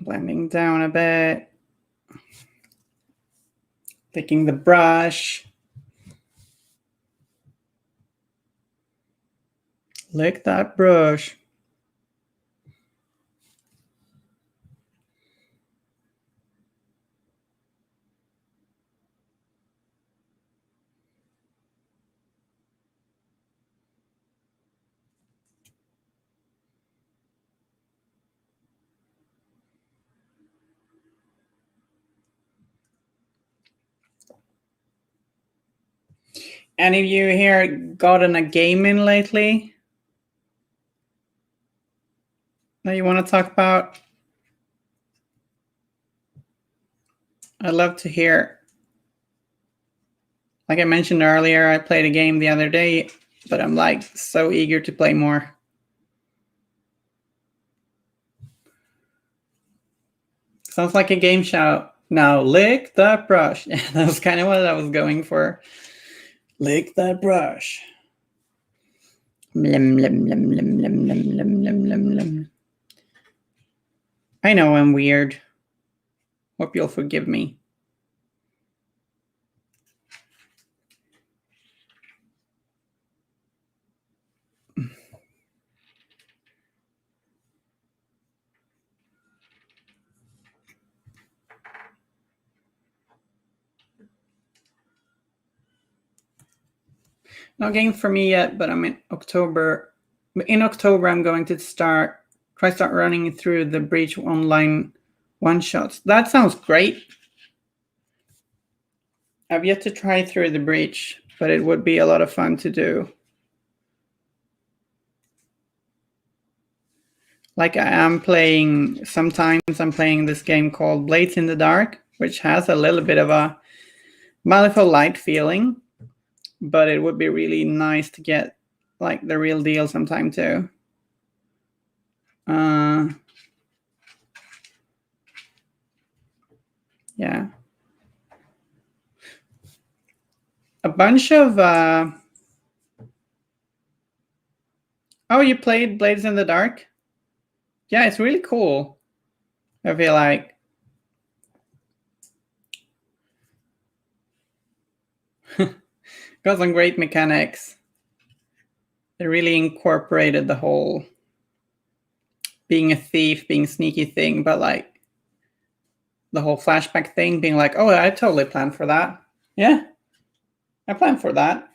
Blending down a bit. Taking the brush. Lick that brush. Any of you here gotten a game in lately that you want to talk about? I'd love to hear. Like I mentioned earlier, I played a game the other day, but I'm like so eager to play more. Sounds like a game show. Now lick that brush. Yeah, that was kind of what I was going for. Lick that brush. Blum, blum, blum, blum, blum, blum, blum, blum, blum, blum. I know I'm weird. Hope you'll forgive me. No game for me yet, but I'm in October. In October, I'm going to start running through the Breach online one-shots. That sounds great. I've yet to try through the Breach, but it would be a lot of fun to do. Like sometimes I'm playing this game called Blades in the Dark, which has a little bit of a Malifaux light feeling, but it would be really nice to get like the real deal sometime too. Yeah. A bunch of... Oh, you played Blades in the Dark? Yeah, it's really cool. I feel like. Got some great mechanics. They really incorporated the whole being a thief, being a sneaky thing, but like the whole flashback thing being like, oh, I totally planned for that. Yeah, I planned for that.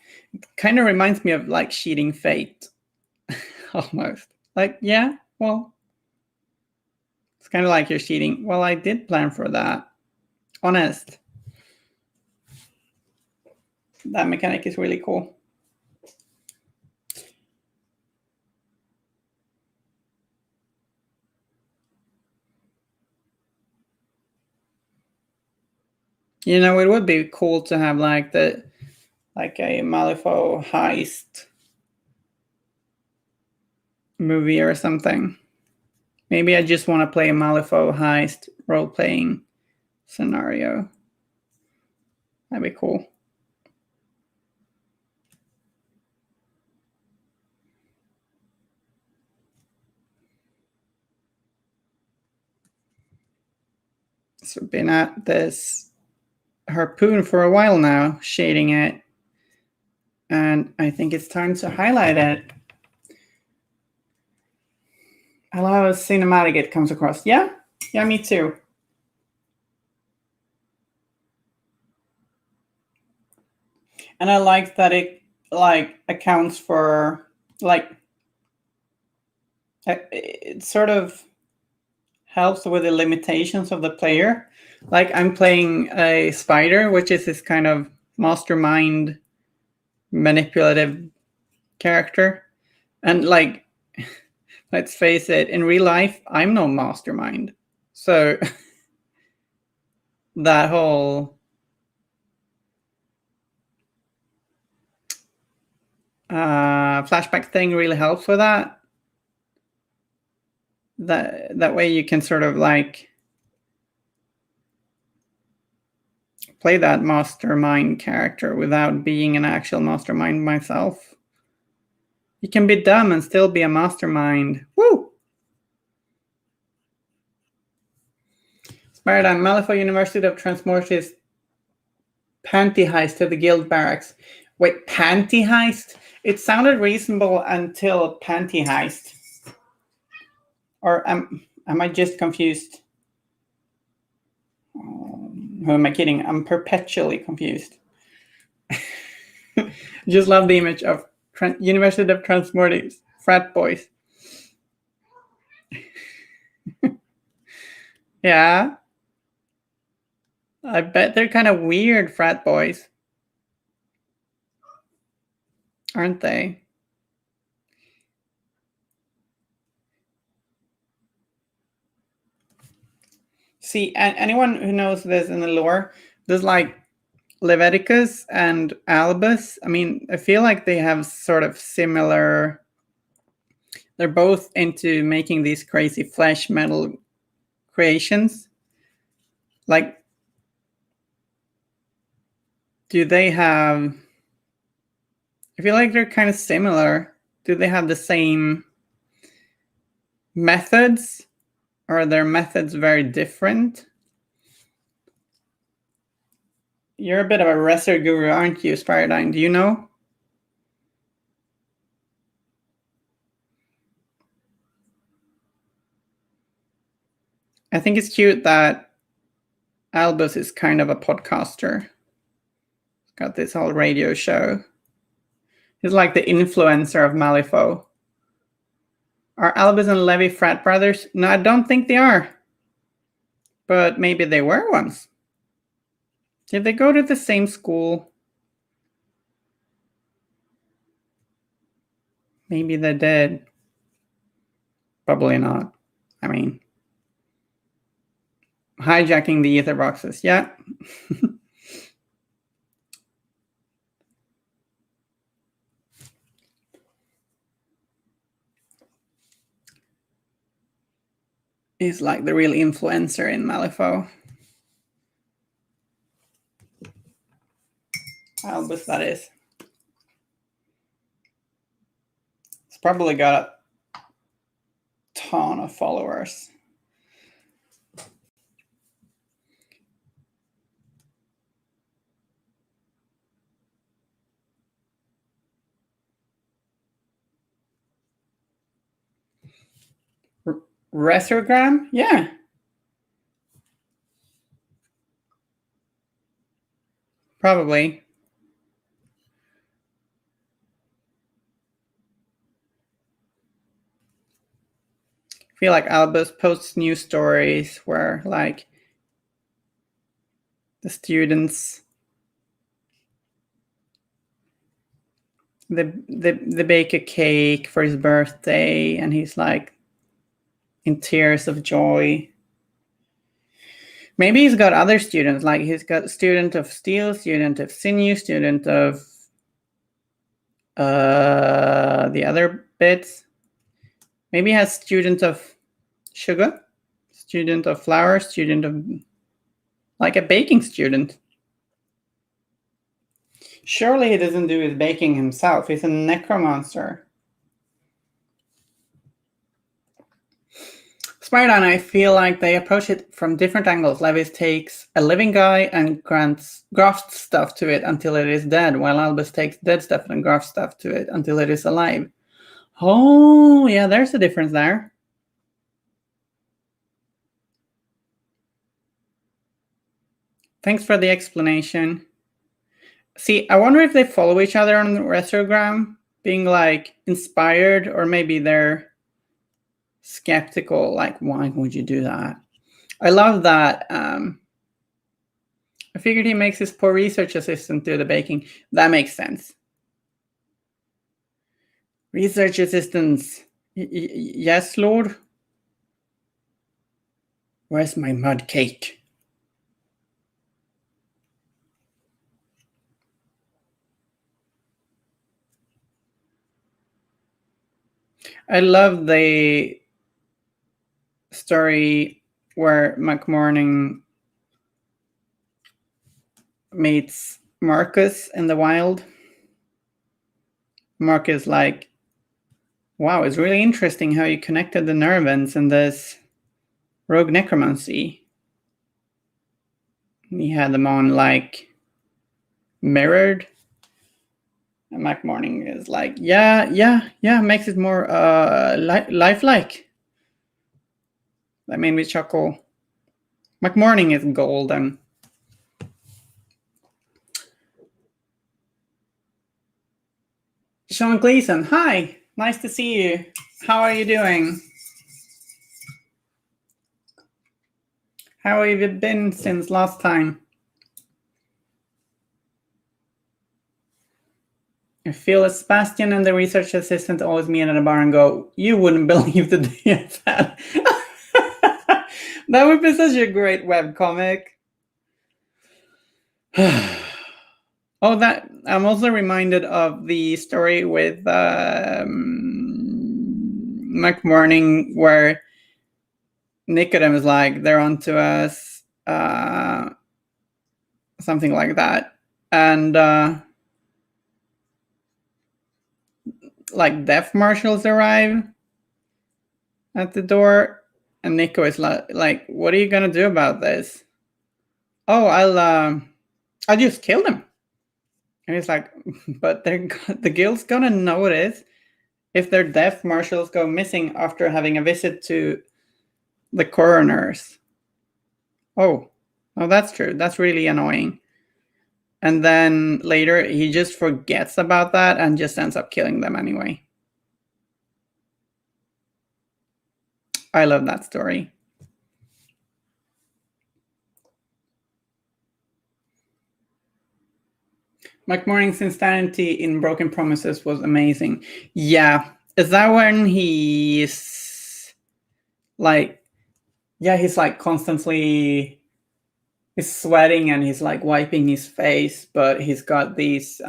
Kind of reminds me of like cheating Fate. Almost. Like, yeah, well, it's kind of like you're cheating. Well, I did plan for that. Honest. That mechanic is really cool. You know, it would be cool to have like a Malifaux heist movie or something. Maybe I just want to play a Malifaux heist role-playing scenario. That'd be cool. So I've been at this Harpoon for a while now, shading it. And I think it's time to highlight it. I love how cinematic it comes across. Yeah? Yeah, me too. And I like that it like accounts for like it sort of helps with the limitations of the player. Like I'm playing a spider, which is this kind of mastermind manipulative character. And like, let's face it, in real life, I'm no mastermind. So that whole flashback thing really helps with that. That way you can sort of like play that mastermind character without being an actual mastermind myself. You can be dumb and still be a mastermind. Woo! Spiridine, Malifaux University of Transmortis panty heist to the guild barracks. Wait, panty heist? It sounded reasonable until panty heist. Or am I just confused? Who am I kidding? I'm perpetually confused. Just love the image of University of Transmortis frat boys. Yeah. I bet they're kind of weird frat boys. Aren't they? See, anyone who knows this in the lore, there's like Leviticus and Albus. I mean, I feel like they have sort of similar. They're both into making these crazy flesh metal creations. Like, do they have... I feel like they're kind of similar. Do they have the same methods? Or are their methods very different? You're a bit of a wrestler guru, aren't you, Spiridine? Do you know? I think it's cute that Albus is kind of a podcaster. He's got this whole radio show. He's like the influencer of Malifaux. Are Albus and Levi frat brothers? No, I don't think they are. But maybe they were once. Did they go to the same school? Maybe they did. Probably not. I mean, hijacking the ether boxes. Yeah. He's like the real influencer in Malifaux. Albus, that is. He's probably got a ton of followers. Resogram? Yeah. Probably. I feel like Albus posts news stories where like the students they bake a cake for his birthday and he's like in tears of joy. Maybe he's got other students, like he's got student of steel, student of sinew, student of the other bits. Maybe he has student of sugar, student of flour, student of like a baking student. Surely he doesn't do his baking himself. He's a necromancer. Spiridine, I feel like they approach it from different angles. Levis takes a living guy and grafts stuff to it until it is dead, while Albus takes dead stuff and grafts stuff to it until it is alive. Oh, yeah, there's a difference there. Thanks for the explanation. See, I wonder if they follow each other on the retrogram, being like inspired, or maybe they're skeptical, like, why would you do that? I love that. I figured he makes his poor research assistant do the baking. That makes sense. Research assistants. Yes, Lord? Where's my mud cake? I love the story where McMorning meets Marcus in the wild. Mark is like, wow, it's really interesting how you connected the nervans in this rogue necromancy. He had them on like mirrored. And Mac Morning is like, yeah, makes it more lifelike. That made me chuckle. Mac Morning is golden. Sean Gleason, hi, nice to see you. How are you doing? How have you been since last time? I feel as Sebastian and the research assistant always meet at a bar and go, you wouldn't believe the day I've had. That would be such a great webcomic. Oh, that I'm also reminded of the story with McMorning where Nicodem is like, they're onto us, something like that. And like death marshals arrive at the door, and Nico is like, what are you gonna do about this? Oh, I'll just kill them. And he's like, but the guild's gonna notice if their death marshals go missing after having a visit to the coroners. Oh, that's true. That's really annoying. And then later he just forgets about that and just ends up killing them anyway. I love that story. McMorning's insanity in Broken Promises was amazing. Yeah. Is that when he's like, yeah, he's like constantly, he's sweating and he's like wiping his face, but he's got these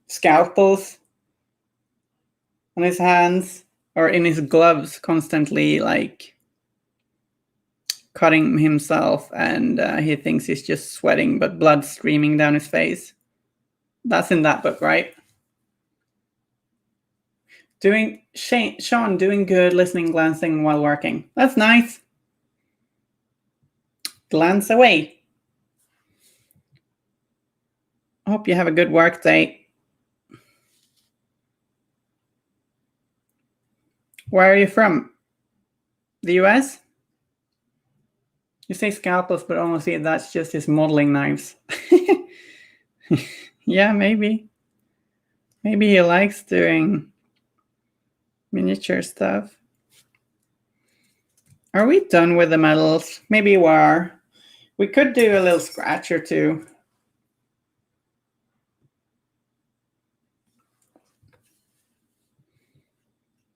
scalpels on his hands or in his gloves, constantly like cutting himself, and he thinks he's just sweating, but blood streaming down his face. That's in that book, right? Sean doing good, listening, glancing while working. That's nice. Glance away. Hope you have a good work day. Where are you from? The US? You say scalpels, but honestly, that's just his modeling knives. Yeah, maybe. Maybe he likes doing miniature stuff. Are we done with the medals? Maybe we are. We could do a little scratch or two.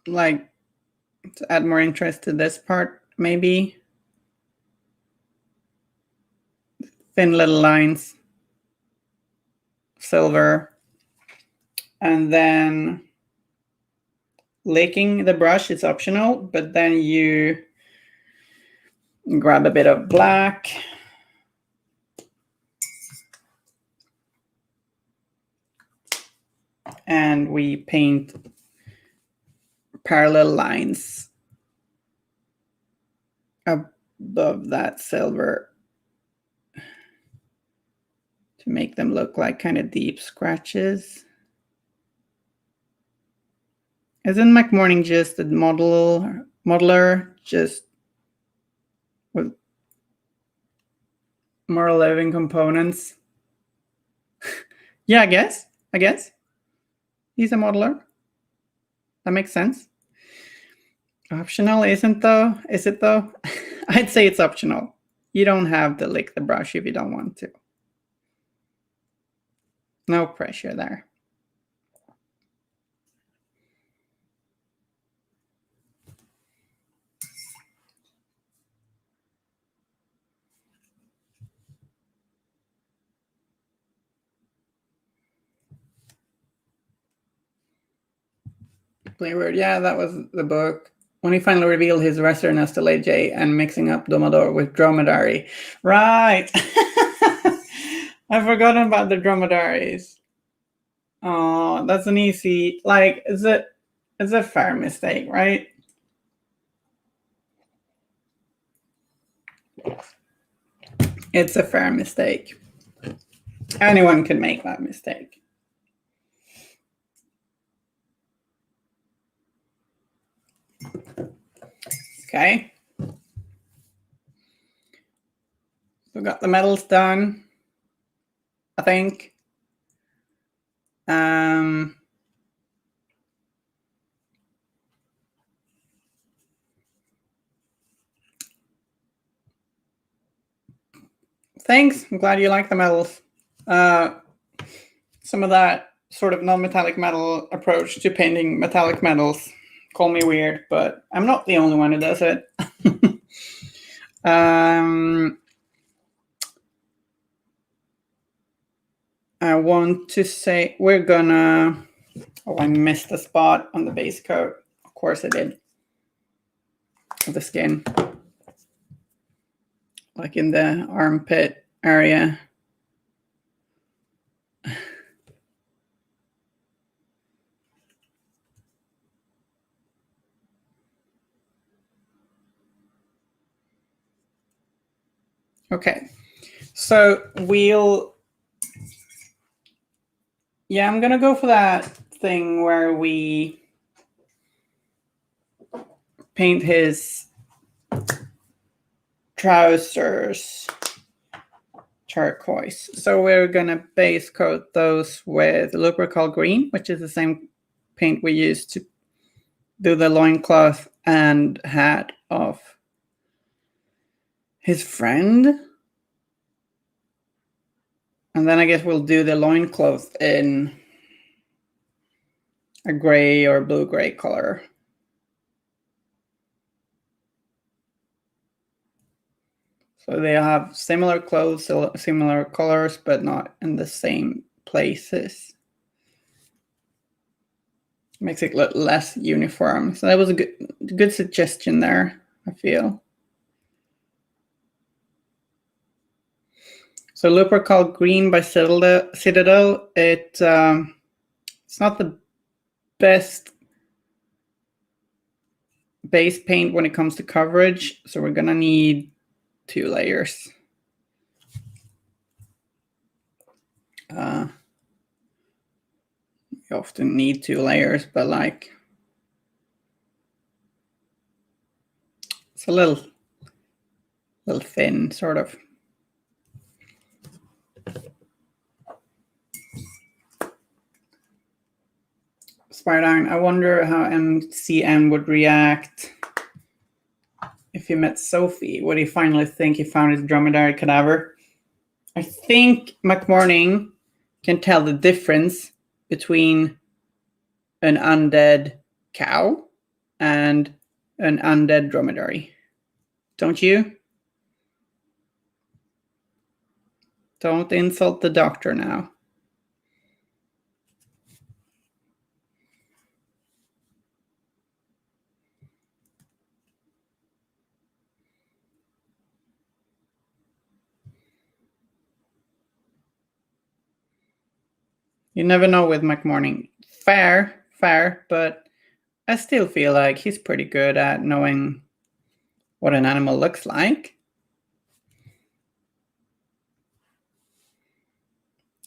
Like, to add more interest to this part, maybe. Thin little lines. Silver. And then licking the brush is optional, but then you grab a bit of black. And we paint parallel lines above that silver to make them look like kind of deep scratches. Isn't McMorning just a modeler just with more living components? Yeah, I guess. He's a modeler. That makes sense. Optional isn't though? Is it though? I'd say it's optional. You don't have to lick the brush if you don't want to. No pressure there. Playword, yeah, that was the book. When he finally revealed his Western Estelage and mixing up Domador with Dromedary. Right. I've forgotten about the dromedaries. Oh, that's an easy, like, it's a fair mistake, right? It's a fair mistake. Anyone can make that mistake. Okay. We got the medals done, I think. Thanks. I'm glad you like the medals. Some of that sort of non-metallic metal approach to painting metallic metals. Call me weird, but I'm not the only one who does it. I want to say we're gonna... Oh, I missed a spot on the base coat. Of course I did. Of the skin. Like in the armpit area. Okay, so we'll... Yeah, I'm gonna go for that thing where we paint his trousers turquoise. So we're gonna base coat those with Lupercal green, which is the same paint we used to do the loincloth and hat of his friend. And then I guess we'll do the loincloth in a gray or blue-gray color. So they have similar clothes, similar colors, but not in the same places. Makes it look less uniform. So that was a good suggestion there, I feel. So Lupercal green by Citadel. It's not the best base paint when it comes to coverage, so we're gonna need 2 layers. You often need 2 layers, but like it's a little thin, sort of. Spiridine, I wonder how MCM would react if he met Sophie. Would he finally think he found his dromedary cadaver? I think McMorning can tell the difference between an undead cow and an undead dromedary. Don't you? Don't insult the doctor now. You never know with McMorning. Fair, but I still feel like he's pretty good at knowing what an animal looks like.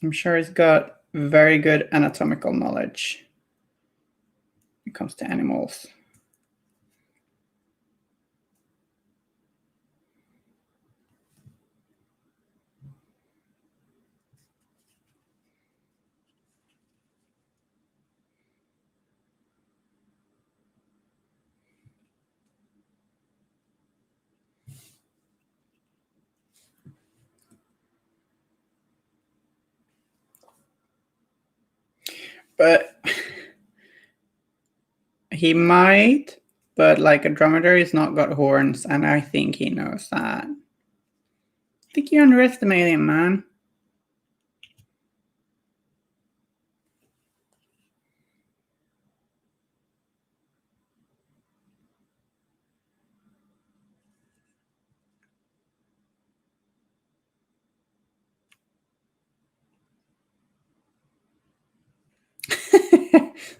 I'm sure he's got very good anatomical knowledge when it comes to animals. But he might, but like a dromedary has not got horns, and I think he knows that. I think you underestimate him, man.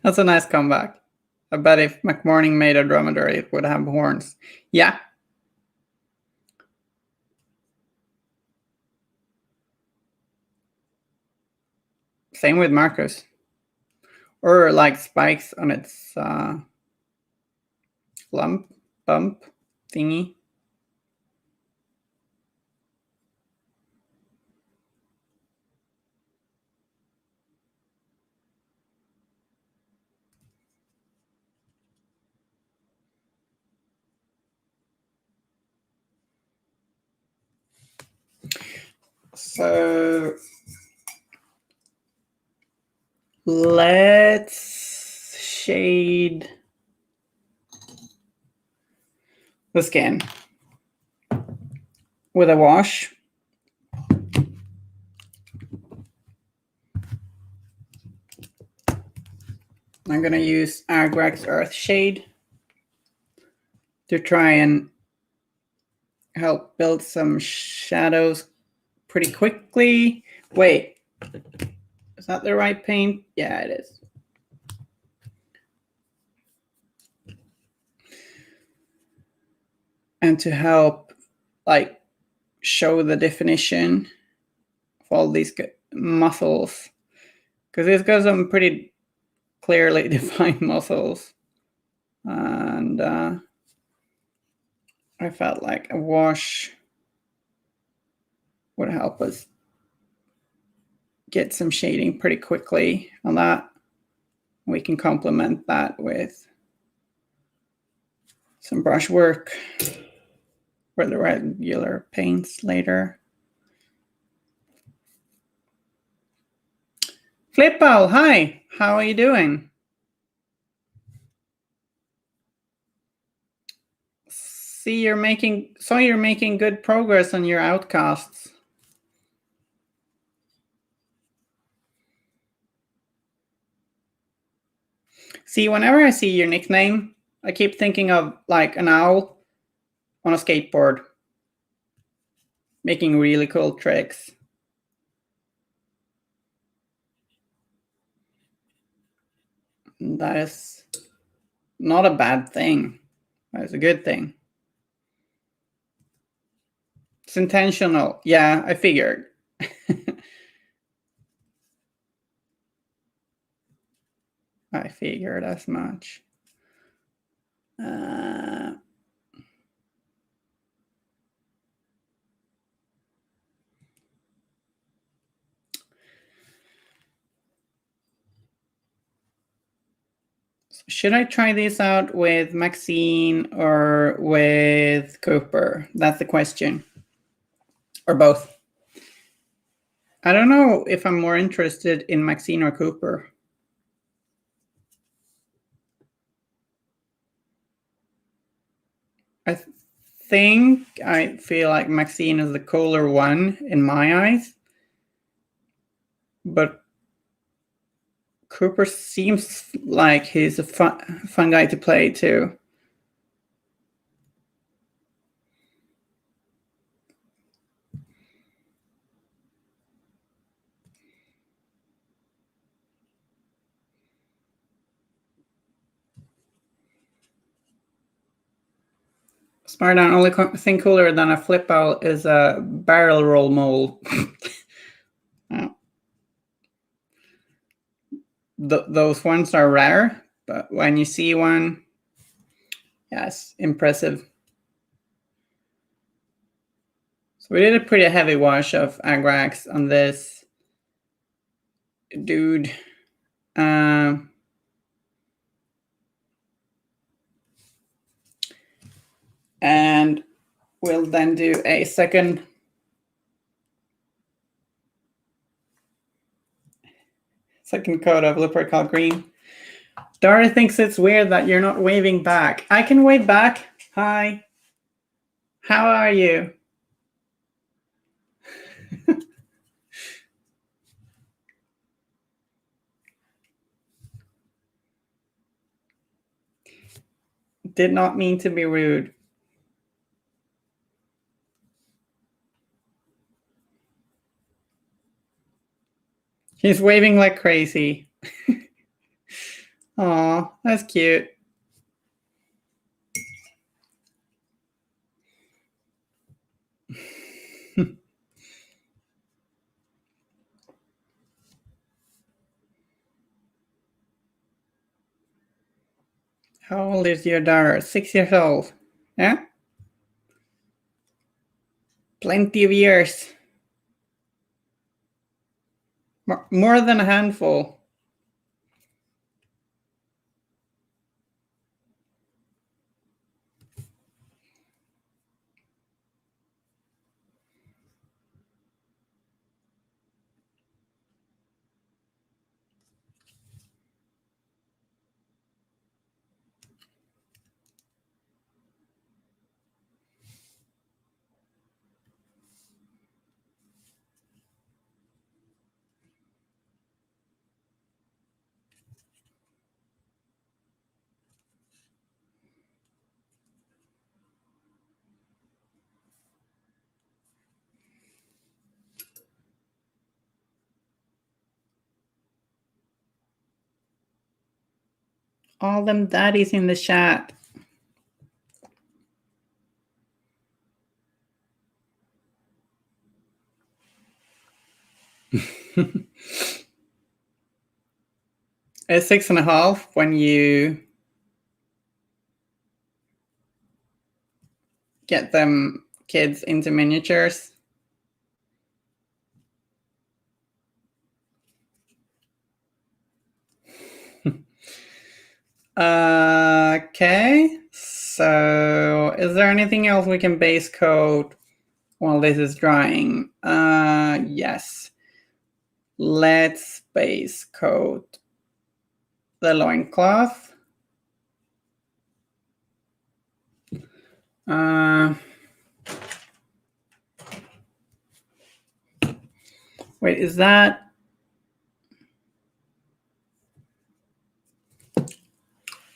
That's a nice comeback. I bet if McMorning made a dromedary, it would have horns. Yeah. Same with Marcus. Or like spikes on its bump thingy. So let's shade the skin with a wash. I'm going to use Agrax Earth Shade to try and help build some shadows pretty quickly. Wait, is that the right paint? Yeah, it is. And to help like show the definition of all these muscles, because it's got some pretty clearly defined muscles, and I felt like a wash would help us get some shading pretty quickly on that. We can complement that with some brush work for the regular paints later. Flippo, hi, how are you doing? Saw you're making good progress on your outcasts. See, whenever I see your nickname, I keep thinking of like an owl on a skateboard making really cool tricks. That is not a bad thing. That is a good thing. It's intentional. Yeah, I figured. I figured as much. Should I try this out with Maxine or with Cooper? That's the question. Or both. I don't know if I'm more interested in Maxine or Cooper. I think I feel like Maxine is the cooler one in my eyes. But Cooper seems like he's a fun guy to play too. Smartdown, only thing cooler than a flip out is a barrel roll mold. Oh. Those ones are rare, but when you see one, yes, impressive. So we did a pretty heavy wash of Agrax on this dude. And we'll then do a second coat of Leprechaun green. Dara thinks it's weird that you're not waving back. I can wave back. Hi. How are you? Did not mean to be rude. He's waving like crazy. Aw, that's cute. How old is your daughter? 6 years old. Yeah? Plenty of years. More than a handful. All them daddies in the chat. It's 6.5 when you get them kids into miniatures. Okay, so is there anything else we can base coat while this is drying? Yes. Let's base coat the loincloth. Wait, is that...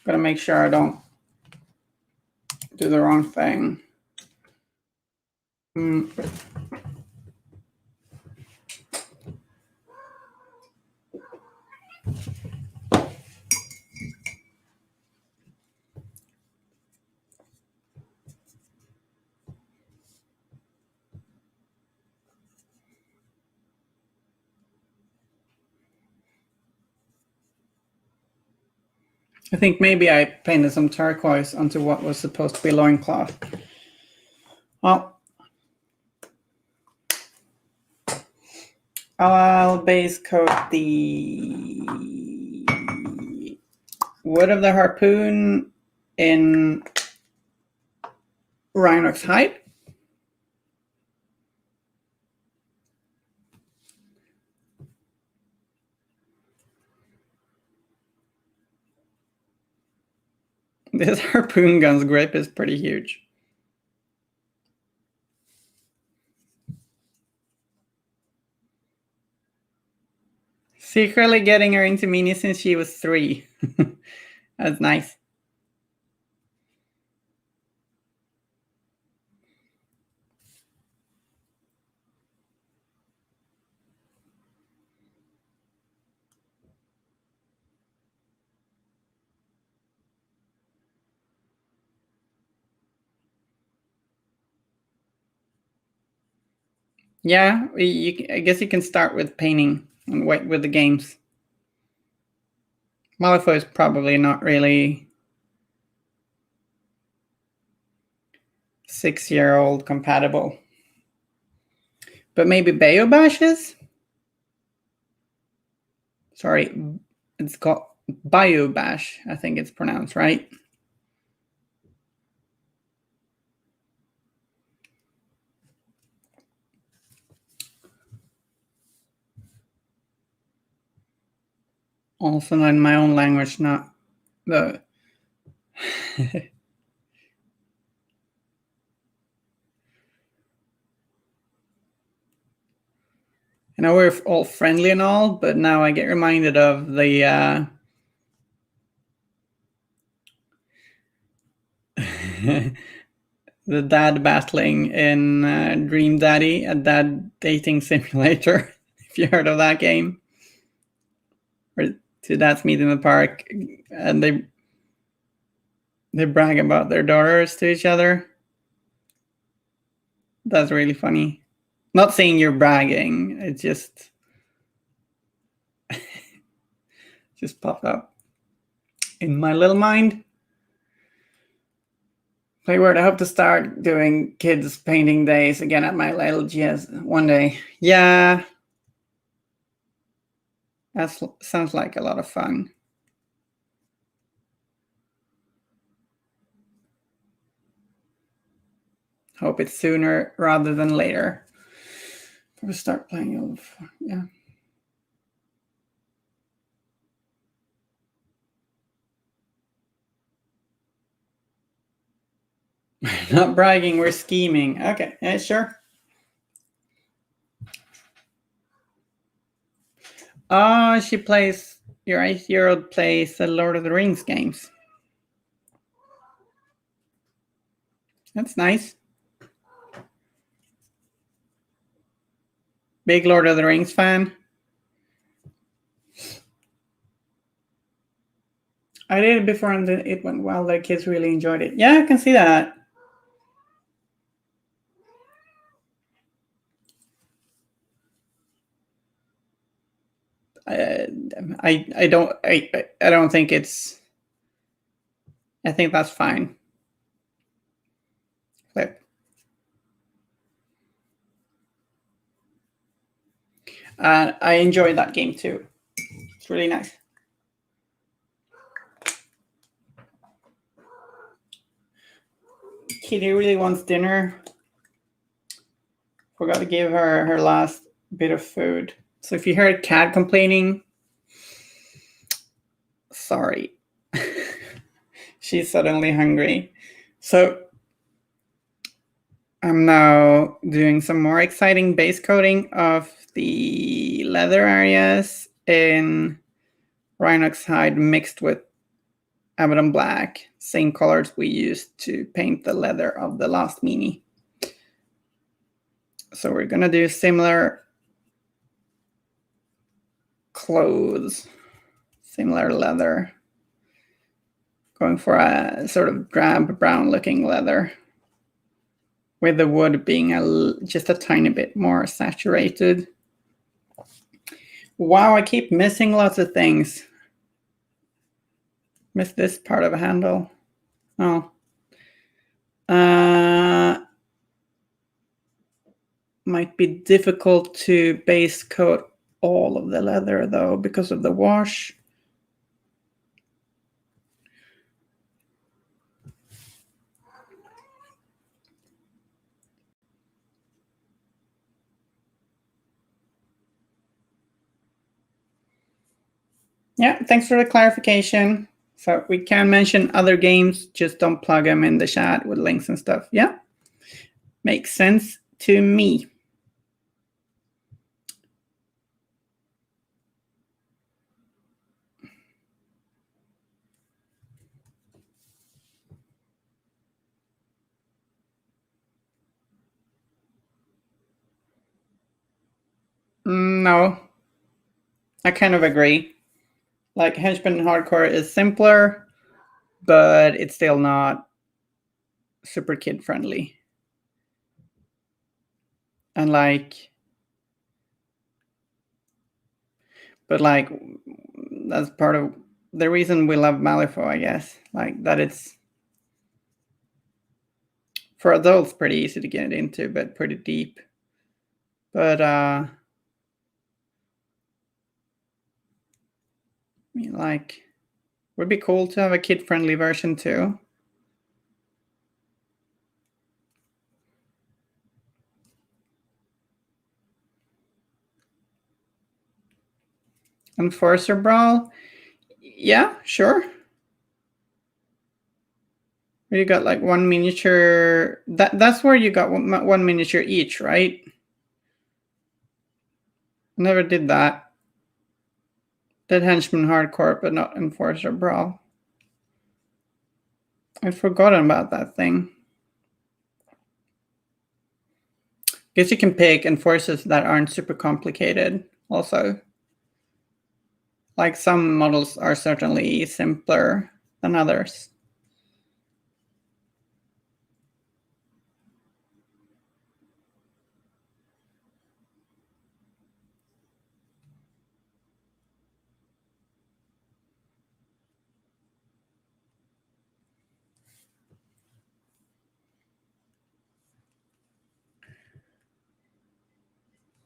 Gotta make sure I don't do the wrong thing. I think maybe I painted some turquoise onto what was supposed to be loincloth. Well, I'll base coat the wood of the harpoon in Rhinox hide. This harpoon gun's grip is pretty huge. Secretly getting her into mini since she was 3. That's nice. Yeah, I guess you can start with painting and wait with the games. Malifaux is probably not really 6-year-old compatible. But maybe Bayobash is? Sorry, it's called Bayobash, I think it's pronounced, right? Also in my own language, not the... I know we're all friendly and all, but now I get reminded of the the dad battling in Dream Daddy, a dad dating simulator. If you heard of that game, where two dads meet in the park and they brag about their daughters to each other. That's really funny. Not saying you're bragging, it just popped up in my little mind. Playward, I hope to start doing kids painting days again at my little GS one day. Yeah, that sounds like a lot of fun. Hope it's sooner rather than later. We'll start playing. Yeah. Not bragging, we're scheming. Okay, yeah, sure. Oh, she plays, your 8-year-old plays the Lord of the Rings games. That's nice. Big Lord of the Rings fan. I did it before and it went well. The kids really enjoyed it. Yeah, I can see that. I don't think it's. I think that's fine. Flip. I enjoyed that game too. It's really nice. Kitty really wants dinner. Forgot to give her her last bit of food. So if you heard cat complaining, sorry. She's suddenly hungry. So I'm now doing some more exciting base coating of the leather areas in Rhinox hide mixed with Abaddon black, same colors we used to paint the leather of the last mini. So we're gonna do similar clothes, similar leather, going for a sort of drab brown looking leather, with the wood being just a tiny bit more saturated. Wow, I keep missing lots of things. Missed this part of a handle. Oh. Might be difficult to base coat all of the leather though because of the wash. Yeah, thanks for the clarification. So we can mention other games, just don't plug them in the chat with links and stuff. Yeah, makes sense to me. No, I kind of agree. Like Henchman Hardcore is simpler, but it's still not super kid friendly. And like that's part of the reason we love Malifaux, I guess. Like that it's for adults pretty easy to get into, but pretty deep. But like would be cool to have a kid-friendly version too. Enforcer Brawl? Yeah, sure. You got like one miniature. That's where you got one miniature each, right? Never did that. Did Henchman Hardcore, but not Enforcer Brawl. I'd forgotten about that thing. Guess you can pick enforcers that aren't super complicated also. Like some models are certainly simpler than others.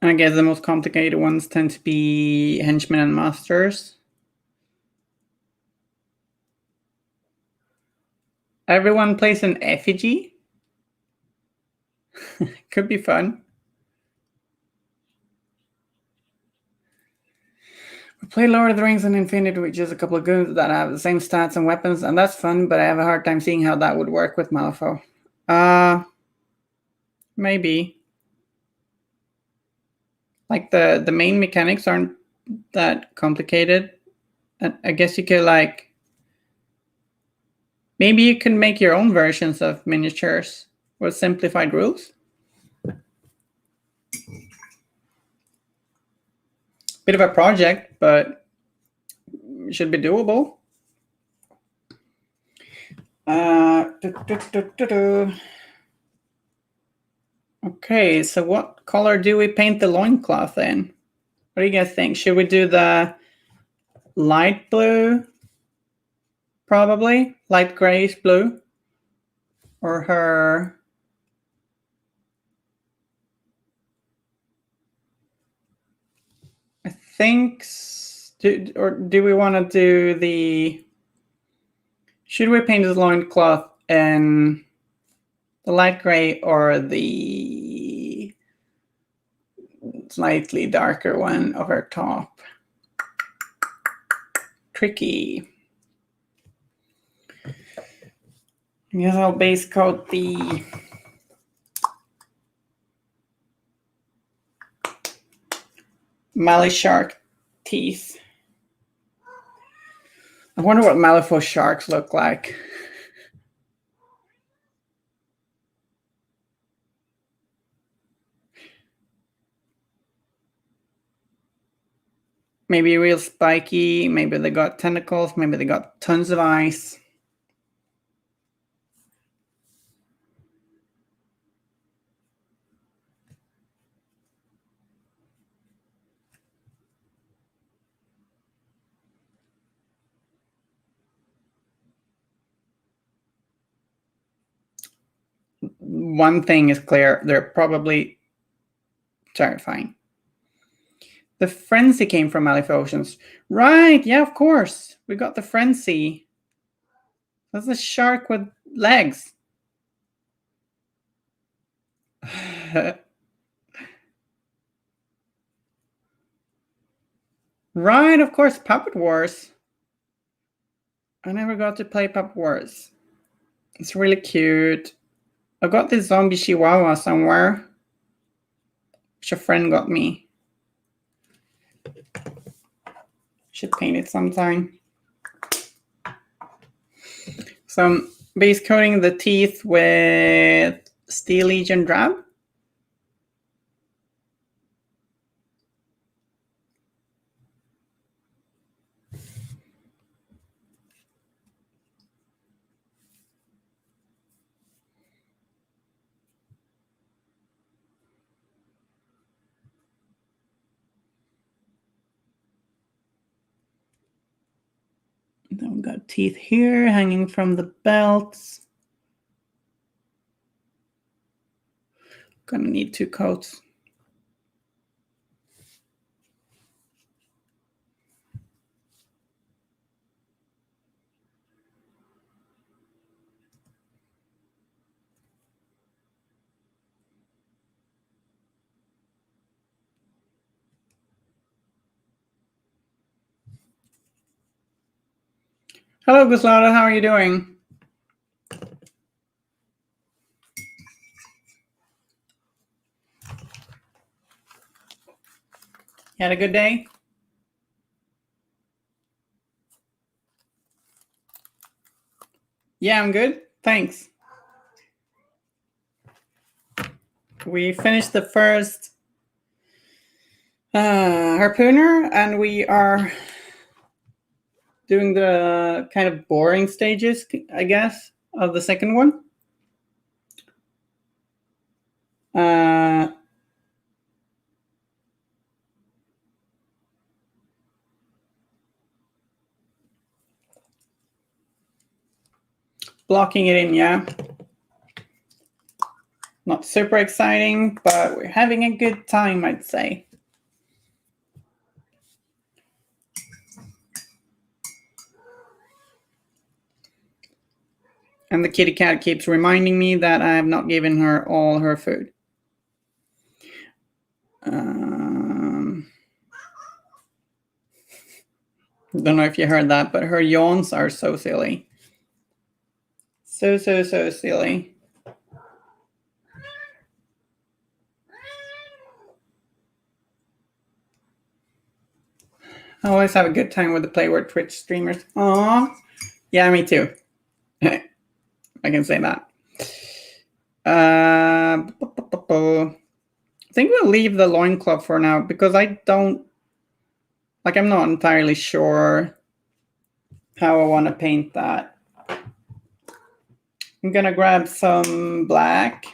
I guess the most complicated ones tend to be henchmen and masters. Everyone plays an effigy. Could be fun. We play Lord of the Rings and Infinity, which is a couple of goons that have the same stats and weapons, and that's fun, but I have a hard time seeing how that would work with Malifaux. Maybe. Like the main mechanics aren't that complicated. And I guess you could like maybe you can make your own versions of miniatures with simplified rules. Bit of a project, but it should be doable. Okay, so what color do we paint the loincloth in? What do you guys think? Should we do the light blue? Probably light grayish blue, or her. I think. Do we want to do the? Should we paint the loincloth in the light gray or the slightly darker one over top? Tricky. I guess I'll base coat the Mallee shark teeth. I wonder what Malifaux sharks look like. Maybe real spiky, maybe they got tentacles, maybe they got tons of eyes. One thing is clear, they're probably terrifying. The frenzy came from Malifaux Oceans. Right, yeah, of course. We got the frenzy. That's a shark with legs. Right, of course, Puppet Wars. I never got to play Puppet Wars. It's really cute. I've got this zombie chihuahua somewhere, which a friend got me. Should paint it sometime. So I'm base coating the teeth with Steel Legion Drab. Then we've got teeth here hanging from the belts. Gonna need 2 coats. Hello, Guslauda, how are you doing? You had a good day? Yeah, I'm good. Thanks. We finished the first Harpooner, and we are doing the kind of boring stages, I guess, of the second one. Blocking it in, yeah. Not super exciting, but we're having a good time, I'd say. And the kitty cat keeps reminding me that I have not given her all her food. Don't know if you heard that, but her yawns are so silly. So silly. I always have a good time with the Playword Twitch streamers. Aww. Yeah, me too. I can say that. I think we'll leave the loincloth for now because I'm not entirely sure how I want to paint that. I'm gonna grab some black,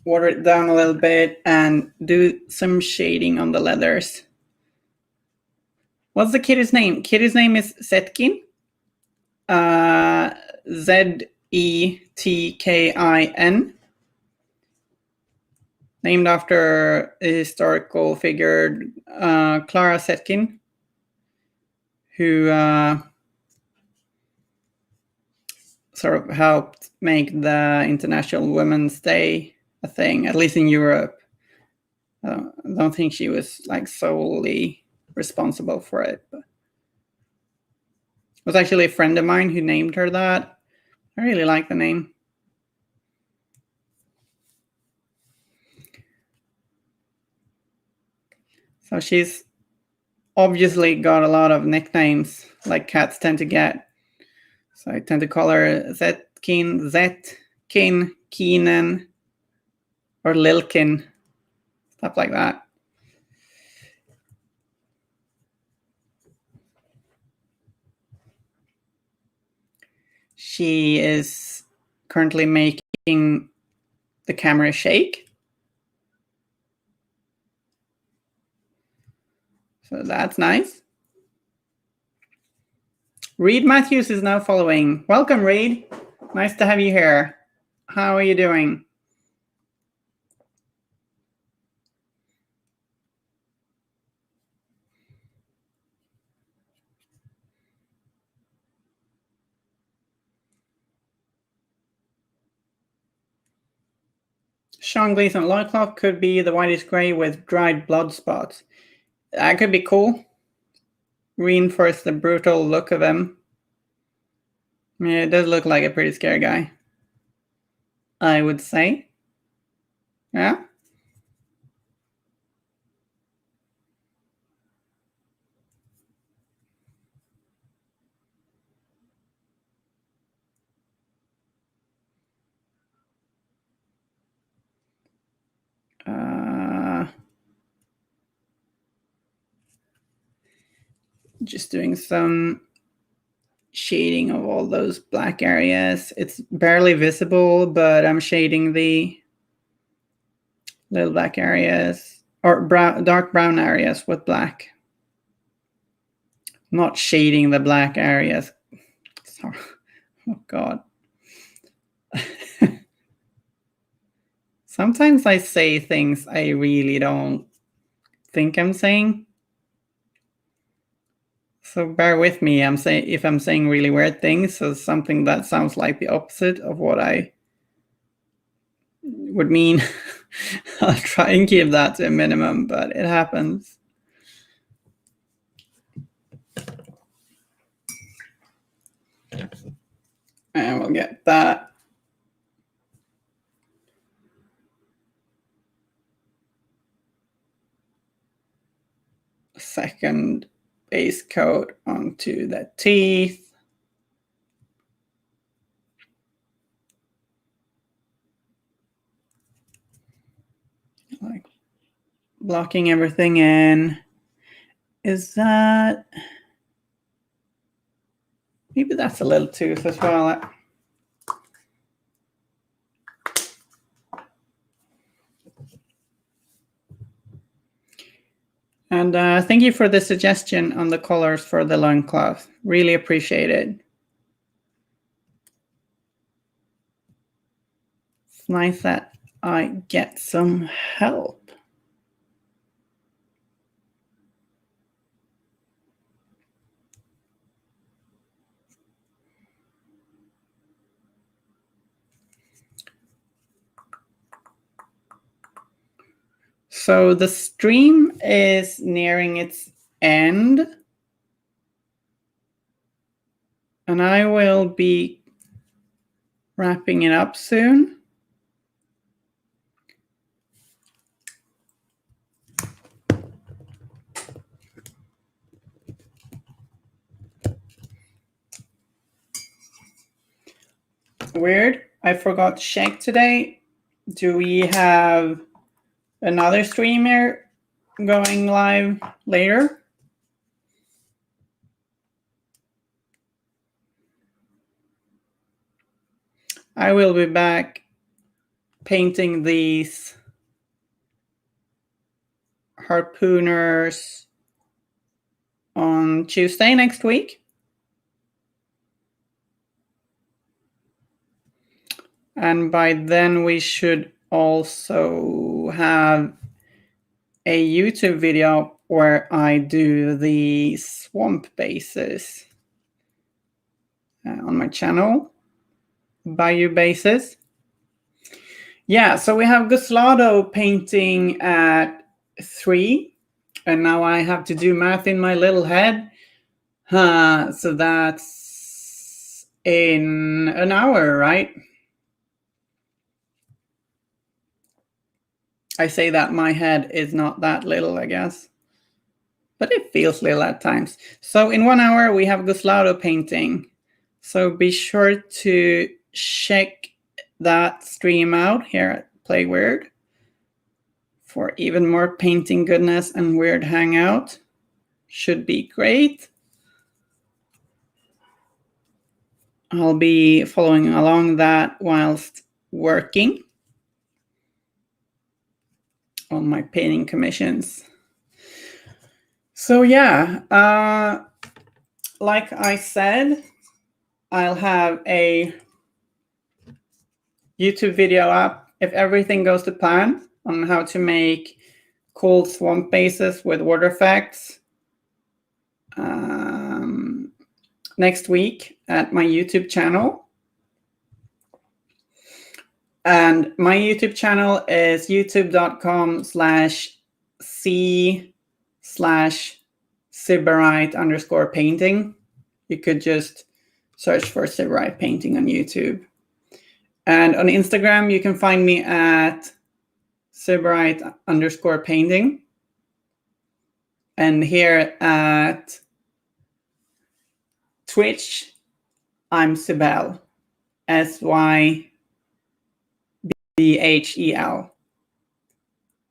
water it down a little bit, and do some shading on the leathers. What's the kitty's name? Kitty's name is Zetkin. Zetkin. Named after a historical figure, Clara Zetkin, who sort of helped make the International Women's Day a thing, at least in Europe. I don't think she was like solely responsible for it. But it was actually a friend of mine who named her that. I really like the name. So she's obviously got a lot of nicknames like cats tend to get. So I tend to call her Zetkin, Keenan, or Lilkin, stuff like that. She is currently making the camera shake. So that's nice. Reed Matthews is now following. Welcome, Reed. Nice to have you here. How are you doing? Sean Gleason, loincloth could be the whitish gray with dried blood spots. That could be cool. Reinforce the brutal look of him. I mean, it does look like a pretty scary guy, I would say. Yeah. Just doing some shading of all those black areas. It's barely visible, but I'm shading the little black areas or dark brown areas with black. Not shading the black areas. Sorry. Oh God. Sometimes I say things I really don't think I'm saying. So bear with me. If I'm saying really weird things, so something that sounds like the opposite of what I would mean. I'll try and keep that to a minimum, but it happens. And we'll get that. Second base coat onto the teeth. Like blocking everything in. Is that... Maybe that's a little tooth as well. And thank you for the suggestion on the colors for the loincloth. Really appreciate it. It's nice that I get some help. So the stream is nearing its end, and I will be wrapping it up soon. Weird, I forgot to check today. Do we have another streamer going live later? I will be back painting these Harpooners on Tuesday next week. And by then we should also have a YouTube video where I do the swamp bases on my channel, Bayou bases. Yeah, so we have Guslado painting at 3, and now I have to do math in my little head. So that's in an hour, right? I say that my head is not that little, I guess, but it feels little at times. So in 1 hour, we have Guslado painting. So be sure to check that stream out here at Play Weird for even more painting goodness and weird hangout. Should be great. I'll be following along that whilst working on my painting commissions. So yeah, like I said, I'll have a YouTube video up if everything goes to plan on how to make cold swamp bases with water effects next week at my YouTube channel. And my YouTube channel is youtube.com/c/Sybarite_painting. You could just search for Sybarite Painting on YouTube. And on Instagram, you can find me at Sybarite_painting. And here at Twitch, I'm Sybel, SYBHEL.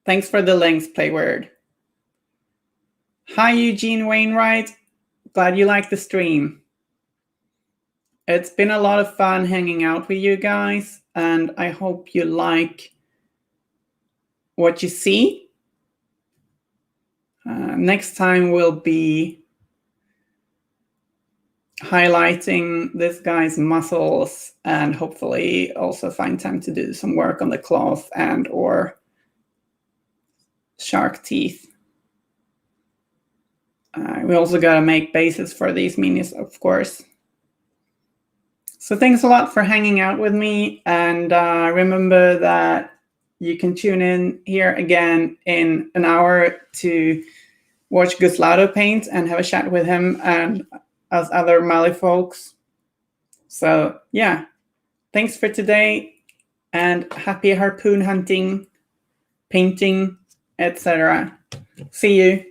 Thanks for the links, Play Weird. Hi, Eugene Wainwright. Glad you liked the stream. It's been a lot of fun hanging out with you guys, and I hope you like what you see. Next time we'll be highlighting this guy's muscles and hopefully also find time to do some work on the cloth and or shark teeth. We also got to make bases for these minis, of course. So thanks a lot for hanging out with me, and remember that you can tune in here again in an hour to watch Guslado paint and have a chat with him and us other Mali folks. So yeah, thanks for today, and happy harpoon hunting, painting, etc. See you.